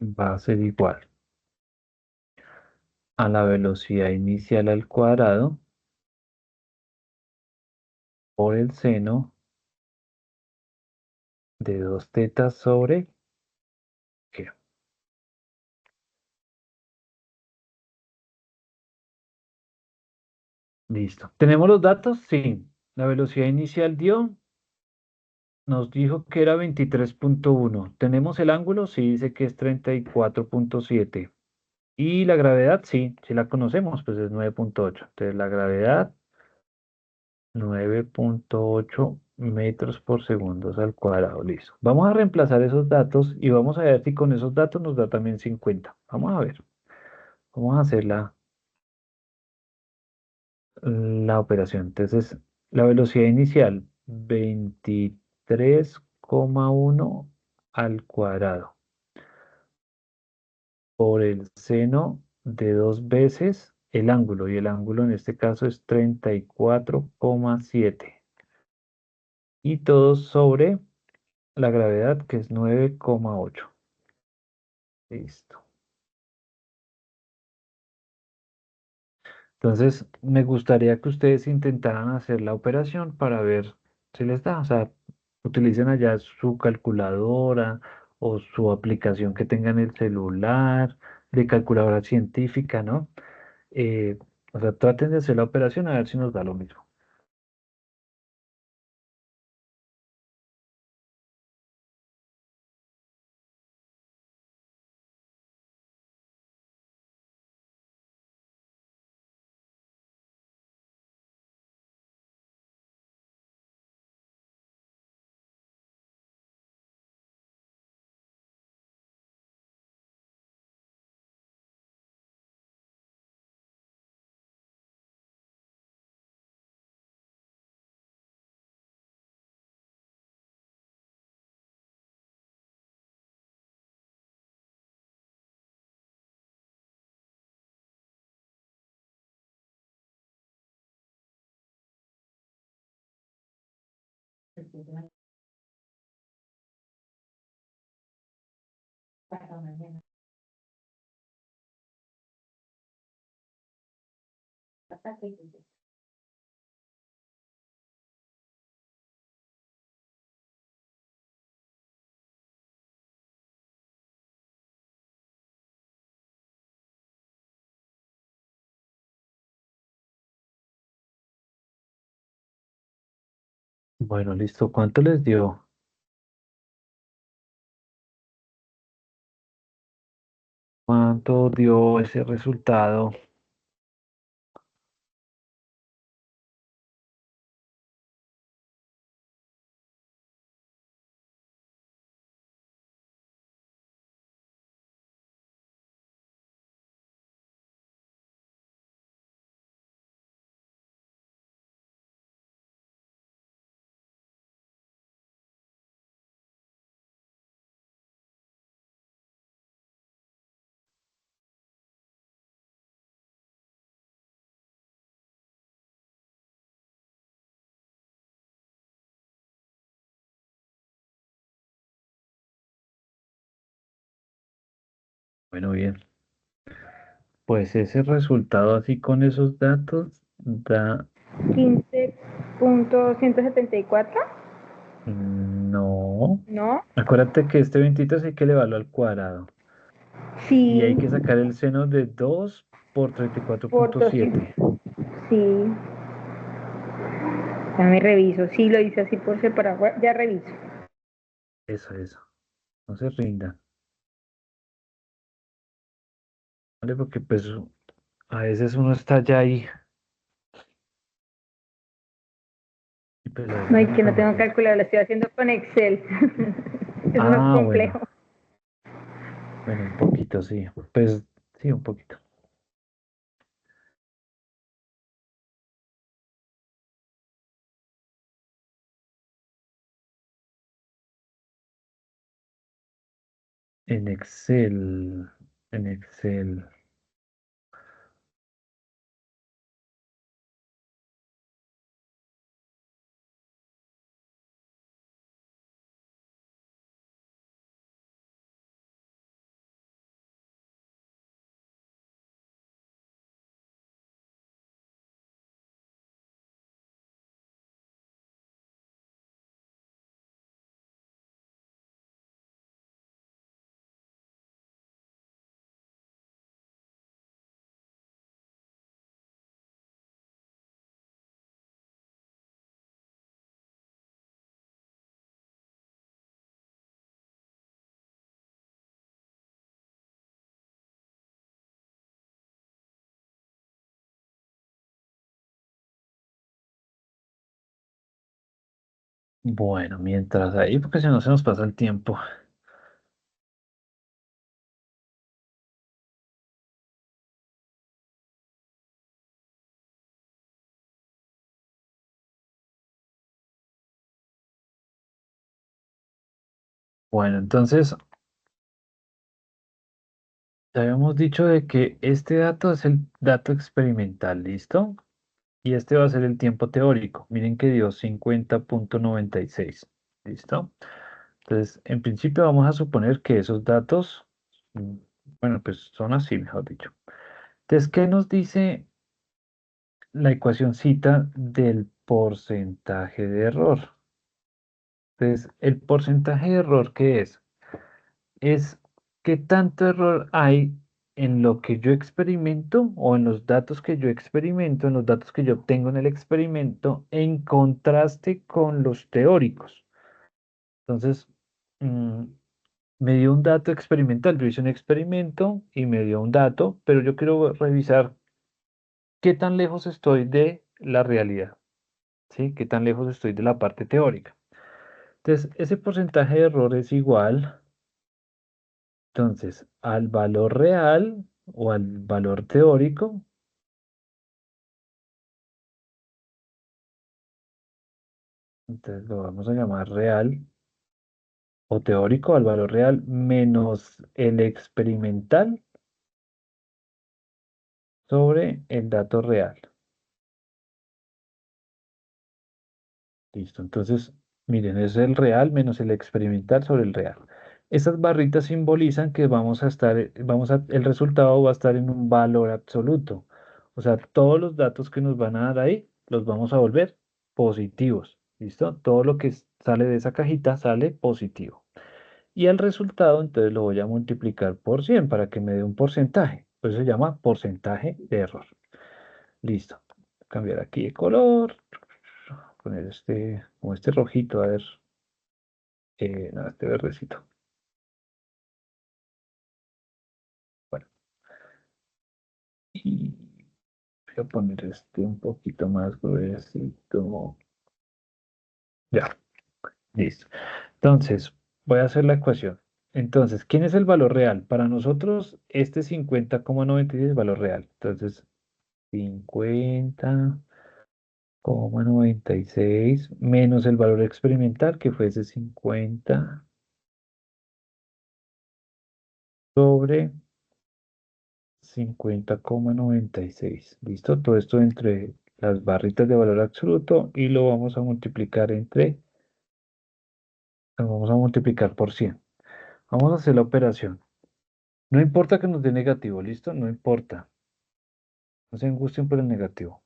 va a ser igual. a la velocidad inicial al cuadrado por el seno de 2 tetas sobre ¿qué? Listo. ¿Tenemos los datos? Sí. La velocidad inicial nos dijo que era 23.1. ¿Tenemos el ángulo? Sí, dice que es 34.7. Y la gravedad, sí, sí la conocemos, pues es 9.8. Entonces la gravedad, 9.8 metros por segundo al cuadrado. Listo. Vamos a reemplazar esos datos y vamos a ver si con esos datos nos da también 50. Vamos a ver. Vamos a hacer la operación. Entonces, la velocidad inicial, 23,1 al cuadrado por el seno de 2 veces el ángulo, y el ángulo en este caso es 34,7. Y todo sobre la gravedad, que es 9,8. Listo. Entonces, me gustaría que ustedes intentaran hacer la operación para ver si les da. O sea, utilicen allá su calculadora o su aplicación que tengan en el celular, de calculadora científica, ¿no? Eh, o sea, traten de hacer la operación a ver si nos da lo mismo. Bueno, listo. ¿Cuánto les dio? ¿Cuánto dio ese resultado? Bueno, bien. Pues ese resultado así con esos datos da 15.174. no. ¿No? Acuérdate que este 23 hay que elevarlo al cuadrado y Sí, hay que sacar el seno de 2 por treinta y cuatro por punto 200. siete. Sí, ya me reviso. Sí, lo hice así por separado. Ya reviso. Eso. No se rindan. ¿Vale? Porque pues a veces uno está ya ahí y pues a No, veces y se le que no toma tengo tiempo. calculadora, lo estoy haciendo con Excel. Es más Ah, bueno. complejo. Bueno, un poquito, sí. Pues sí, un poquito. En Excel. En Excel. Bueno, mientras ahí, porque si no se nos pasa el tiempo. Bueno, entonces, ya habíamos dicho de que este dato es el dato experimental, ¿listo? Y este va a ser el tiempo teórico. Miren que dio 50,96. ¿Listo? Entonces, en principio vamos a suponer que esos datos, mm, bueno, pues son así, mejor dicho. Entonces, ¿qué nos dice la ecuacióncita del porcentaje de error? Entonces, el porcentaje de error, ¿qué es? Es qué tanto error hay en lo que yo experimento o en los datos que yo experimento, en los datos que yo obtengo en el experimento, en contraste con los teóricos. Entonces, mm, me dio un dato experimental. Yo hice un experimento y me dio un dato, pero yo quiero revisar qué tan lejos estoy de la realidad, ¿sí? Qué tan lejos estoy de la parte teórica. Entonces, ese porcentaje de error es igual, entonces, al valor real o al valor teórico. Entonces, lo vamos a llamar real o teórico al valor real menos el experimental sobre el dato real. Listo, entonces, miren, es el real menos el experimental sobre el real. Esas barritas simbolizan que vamos a estar, el resultado va a estar en un valor absoluto. O sea, todos los datos que nos van a dar ahí los vamos a volver positivos. ¿Listo? Todo lo que sale de esa cajita sale positivo. Y el resultado, entonces lo voy a multiplicar por 100 para que me dé un porcentaje. Pues se llama porcentaje de error. Listo. Cambiar aquí de color, poner este, como este rojito, a ver, no, este verdecito. Bueno, y voy a poner este un poquito más gruesito. Ya, listo. Entonces, voy a hacer la ecuación. Entonces, ¿quién es el valor real? Para nosotros, este 50,96 es valor real. Entonces, 50,96 menos el valor experimental, que fuese 50 sobre 50,96. ¿Listo? Todo esto entre las barritas de valor absoluto y lo vamos a multiplicar lo vamos a multiplicar por 100. Vamos a hacer la operación. No importa que nos dé negativo, ¿listo? No importa. No se angustien por el negativo.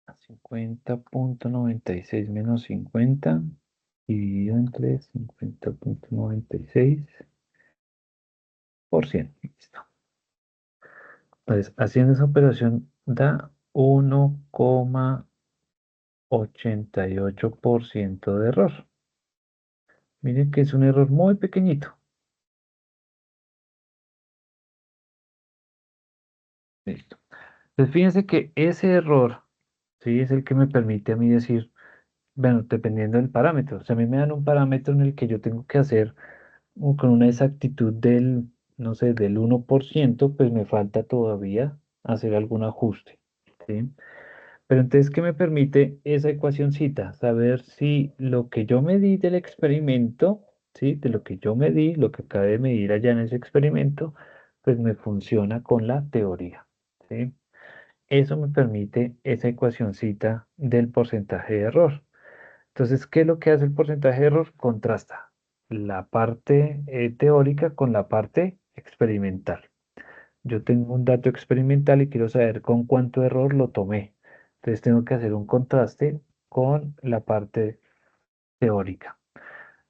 A 50,96 menos 50 dividido entre 50,96%. Listo. Entonces, haciendo esa operación da 1,88% de error. Miren que es un error muy pequeñito. Listo. Entonces, fíjense que ese error, ¿sí? Es el que me permite a mí decir, bueno, dependiendo del parámetro. O sea, a mí me dan un parámetro en el que yo tengo que hacer con una exactitud del, no sé, del 1%, pues me falta todavía hacer algún ajuste, ¿sí? Pero entonces, ¿qué me permite esa ecuacióncita? Saber si lo que yo medí del experimento, ¿sí? De lo que yo medí, lo que acabé de medir allá en ese experimento, pues me funciona con la teoría, ¿sí? Eso me permite esa ecuacióncita del porcentaje de error. Entonces, ¿qué es lo que hace el porcentaje de error? Contrasta la parte teórica con la parte experimental. Yo tengo un dato experimental y quiero saber con cuánto error lo tomé. Entonces tengo que hacer un contraste con la parte teórica.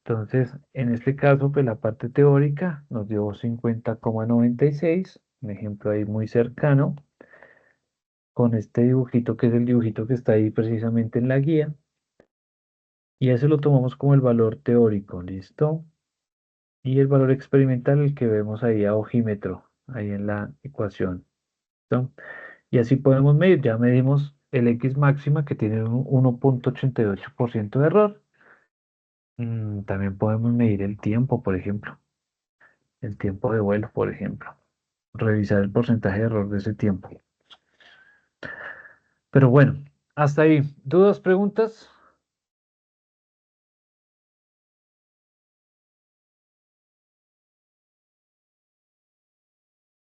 Entonces, en este caso, pues la parte teórica nos dio 50,96, un ejemplo ahí muy cercano, con este dibujito que es el dibujito que está ahí precisamente en la guía. Y ese lo tomamos como el valor teórico, ¿listo? Y el valor experimental, el que vemos ahí a ojímetro, ahí en la ecuación, ¿listo? Y así podemos medir, ya medimos el X máxima que tiene un 1,88% de error. También podemos medir el tiempo, por ejemplo, el tiempo de vuelo, por ejemplo. Revisar el porcentaje de error de ese tiempo. Pero bueno, hasta ahí. ¿Dudas, preguntas?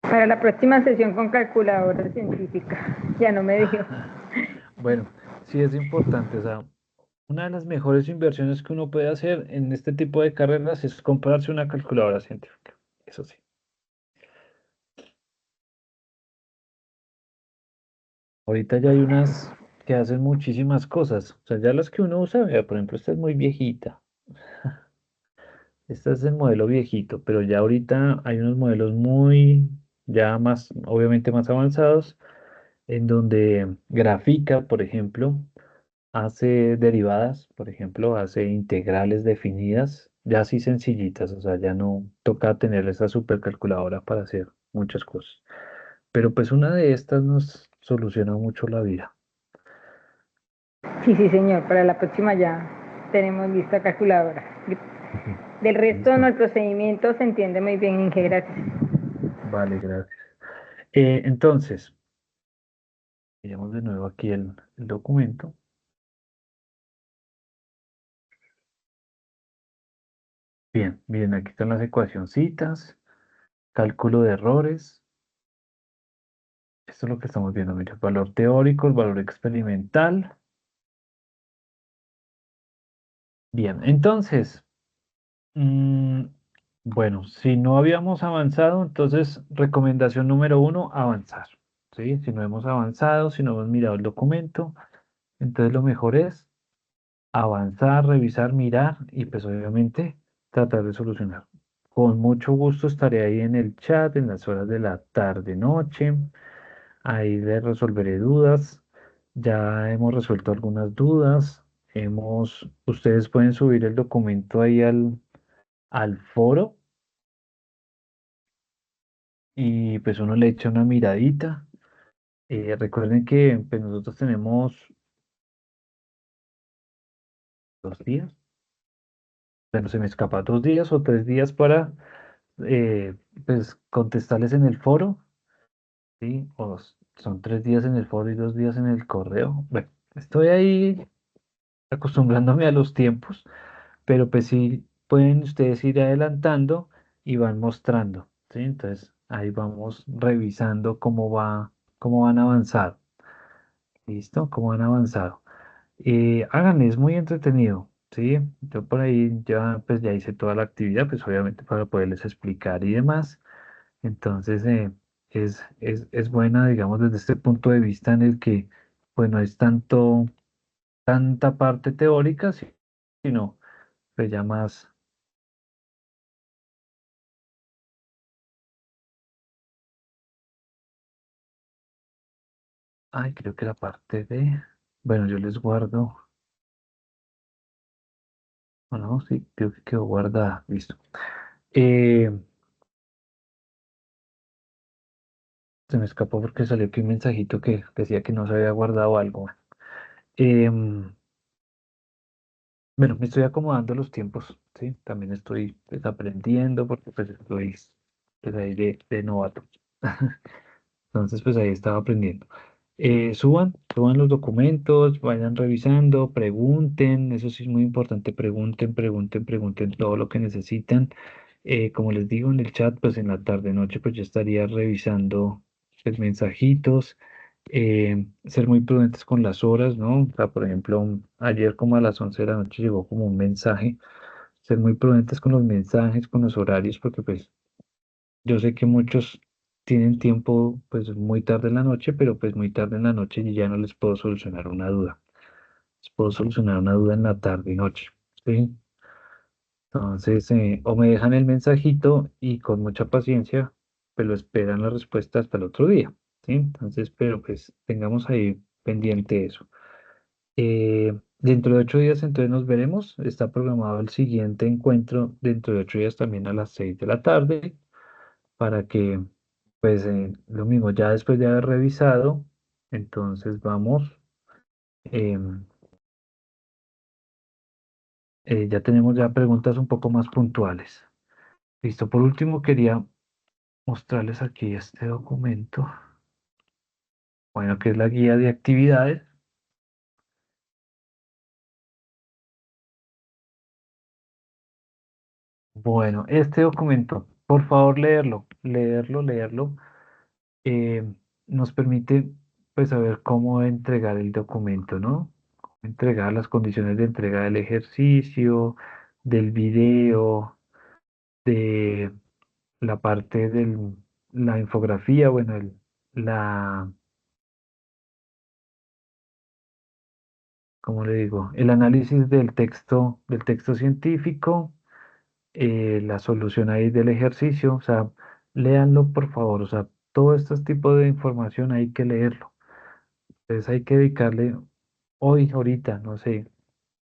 Para la próxima sesión con calculadora científica. Ya no me dijo. Bueno, sí es importante. O sea, una de las mejores inversiones que uno puede hacer en este tipo de carreras es comprarse una calculadora científica. Eso sí. Ahorita ya hay unas que hacen muchísimas cosas. O sea, ya las que uno usa, vea, por ejemplo, esta es muy viejita. Este es el modelo viejito, pero ya ahorita hay unos modelos muy, ya más, obviamente más avanzados, en donde grafica, por ejemplo, hace derivadas, por ejemplo, hace integrales definidas, ya así sencillitas, o sea, ya no toca tener esa supercalculadora para hacer muchas cosas. Pero pues una de estas nos soluciona mucho la vida. Sí, sí, señor. Para la próxima ya tenemos lista calculadora. Ujú. Del resto de Listo. el procedimiento se entiende muy bien, Inge, gracias. Vale, gracias. Entonces, veamos de nuevo aquí el documento. Bien, miren, aquí están las ecuacioncitas, cálculo de errores. Esto es lo que estamos viendo, mira, el valor teórico, el valor experimental. Bien, entonces, mm, bueno, si no habíamos avanzado, entonces recomendación número uno, avanzar. ¿Sí? Si no hemos avanzado, si no hemos mirado el documento, entonces lo mejor es avanzar, revisar, mirar y pues obviamente tratar de solucionar. Con mucho gusto estaré ahí en el chat en las horas de la tarde, noche. Ahí les resolveré dudas. Ya hemos resuelto algunas dudas. Ustedes pueden subir el documento ahí al foro y pues uno le echa una miradita. Recuerden que pues, nosotros tenemos 2 días, pero se me escapa 2 días o 3 días para eh, pues contestarles en el foro, ¿sí? Son 3 días en el foro y 2 días en el correo. Bueno, estoy ahí acostumbrándome a los tiempos, pero pues sí pueden ustedes ir adelantando y van mostrando, ¿sí? Entonces ahí vamos revisando cómo van avanzando. ¿Listo? Cómo han avanzado. Háganle, es muy entretenido, ¿sí? Yo por ahí ya, pues ya hice toda la actividad, pues obviamente para poderles explicar y demás. Entonces, es buena, digamos, desde este punto de vista en el que, pues no es tanta parte teórica, sino pues ya más, ay, creo que la parte de, bueno, yo les guardo, o no, sí, creo que quedó guardada, listo. Eh, Se me escapó porque salió aquí un mensajito que decía que no se había guardado algo. Em, bueno, me estoy acomodando los tiempos, ¿sí? También estoy pues, aprendiendo porque pues estoy pues, ahí de novato. Entonces, pues ahí estaba aprendiendo. Suban los documentos, vayan revisando, pregunten, eso sí es muy importante, pregunten todo lo que necesitan. Como les digo en el chat, pues en la tarde noche, pues yo estaría revisando pues, mensajitos, ser muy prudentes con las horas, ¿no? O sea, por ejemplo, ayer como a las 11 de la noche llegó como un mensaje, ser muy prudentes con los mensajes, con los horarios, porque pues yo sé que muchos tienen tiempo pues muy tarde en la noche, pero pues muy tarde en la noche y ya no les puedo solucionar una duda. Les puedo solucionar una duda en la tarde y noche, ¿sí? Entonces, o me dejan el mensajito y con mucha paciencia, pues lo esperan la respuesta hasta el otro día, ¿sí? Entonces, pero pues tengamos ahí pendiente eso. Dentro de 8 días entonces nos veremos. Está programado el siguiente encuentro dentro de 8 días también a las 6 de la tarde para que, pues, lo mismo, ya después de haber revisado, entonces vamos, em, ya tenemos ya preguntas un poco más puntuales. Listo, por último quería mostrarles aquí este documento, bueno, que es la guía de actividades. Bueno, este documento, por favor leerlo, eh, nos permite pues saber cómo entregar el documento, ¿no? Cómo entregar las condiciones de entrega del ejercicio, del video, de la parte de la infografía, bueno, la, ¿cómo le digo? El análisis del texto científico, la solución ahí del ejercicio, o sea, léanlo por favor, o sea, todo este tipo de información hay que leerlo. Entonces hay que dedicarle hoy, ahorita, no sé,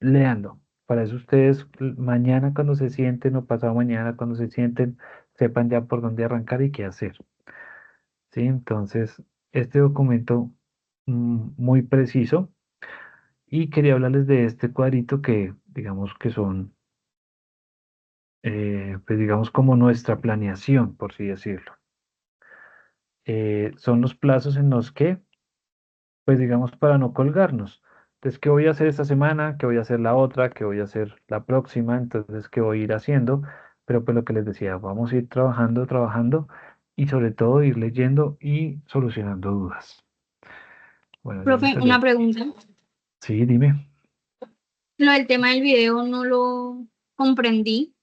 léanlo. Para eso ustedes mañana cuando se sienten o pasado mañana cuando se sienten, sepan ya por dónde arrancar y qué hacer. ¿Sí? Entonces, este documento muy preciso y quería hablarles de este cuadrito que digamos que son, pues digamos como nuestra planeación, por así decirlo. Son los plazos en los que pues digamos, para no colgarnos. Entonces, ¿qué voy a hacer esta semana? ¿Qué voy a hacer la otra? ¿Qué voy a hacer la próxima? Entonces, ¿qué voy a ir haciendo? Pero pues lo que les decía, vamos a ir trabajando y sobre todo ir leyendo y solucionando dudas. Bueno, yo les Profe, una ayudo. pregunta. Sí, dime. Lo del tema del video no lo comprendí.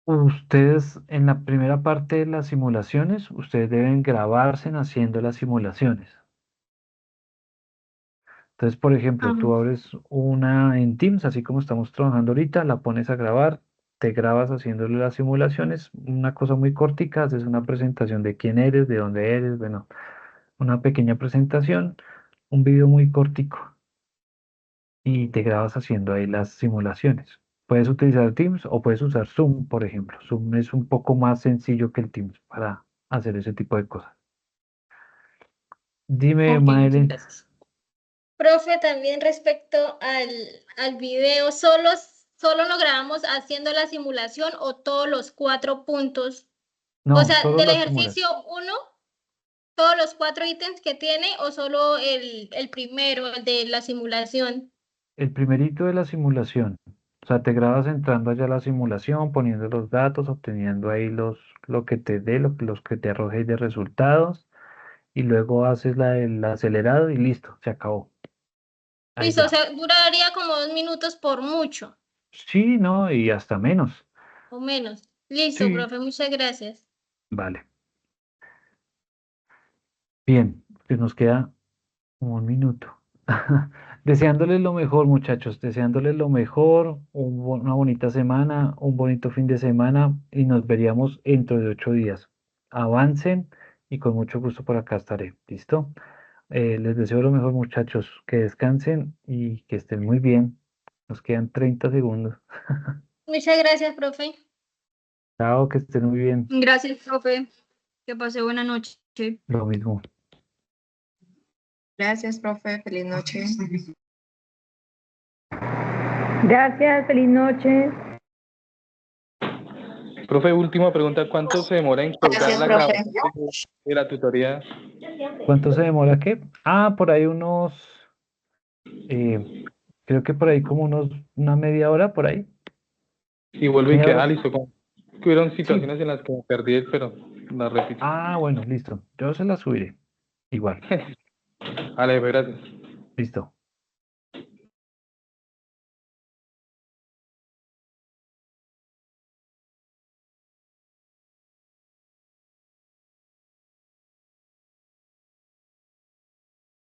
Ustedes en la primera parte de las simulaciones, ustedes deben grabarse haciendo las simulaciones. Entonces, por ejemplo, Ajá. tú abres una en Teams, así como estamos trabajando ahorita, la pones a grabar, te grabas haciéndole las simulaciones, una cosa muy cortica, haces una presentación de quién eres, de dónde eres, bueno, una pequeña presentación, un video muy cortico y te grabas haciendo ahí las simulaciones. Puedes utilizar Teams o puedes usar Zoom, por ejemplo. Zoom es un poco más sencillo que el Teams para hacer ese tipo de cosas. Dime, Ok, muchas Madeline. gracias. Profe, también respecto al video, ¿solo lo grabamos haciendo la simulación o todos los 4 puntos? O No, sea, solo del la simulación. ejercicio 1, todos los 4 ítems que tiene o solo el primero, el de la simulación. El primerito de la simulación. O sea, te grabas entrando allá a la simulación, poniendo los datos, obteniendo ahí lo que te dé, los que te arroje de resultados, y luego haces el acelerado y listo, se acabó. Ahí Listo, o ya. sea, duraría como 2 minutos por mucho Sí, no, y hasta menos. o menos. Listo, Sí. profe, muchas gracias. Vale. Bien, pues nos queda como un minuto. Deseándoles lo mejor, muchachos, deseándoles lo mejor, una bonita semana, un bonito fin de semana y nos veríamos dentro de 8 días. Avancen y con mucho gusto por acá estaré. ¿Listo? Les deseo lo mejor, muchachos, que descansen y que estén muy bien. Nos quedan 30 segundos. Muchas gracias, profe. Chao, que estén muy bien. Gracias, profe. Que pase buena noche. Lo mismo. Gracias, profe. Feliz noche. Gracias, feliz noche. Profe, última pregunta, ¿cuánto se demora en colgar Gracias, la profe. grabación de la tutoría? ¿Cuánto se demora qué? Ah, por ahí creo que por ahí como una media hora por ahí. Y vuelve y Media queda hora. listo. Que hubieron Sí. situaciones en las que me perdí, pero la repito. Ah, bueno, listo. Yo se la subiré. Igual. Vale, pues, gracias. Listo.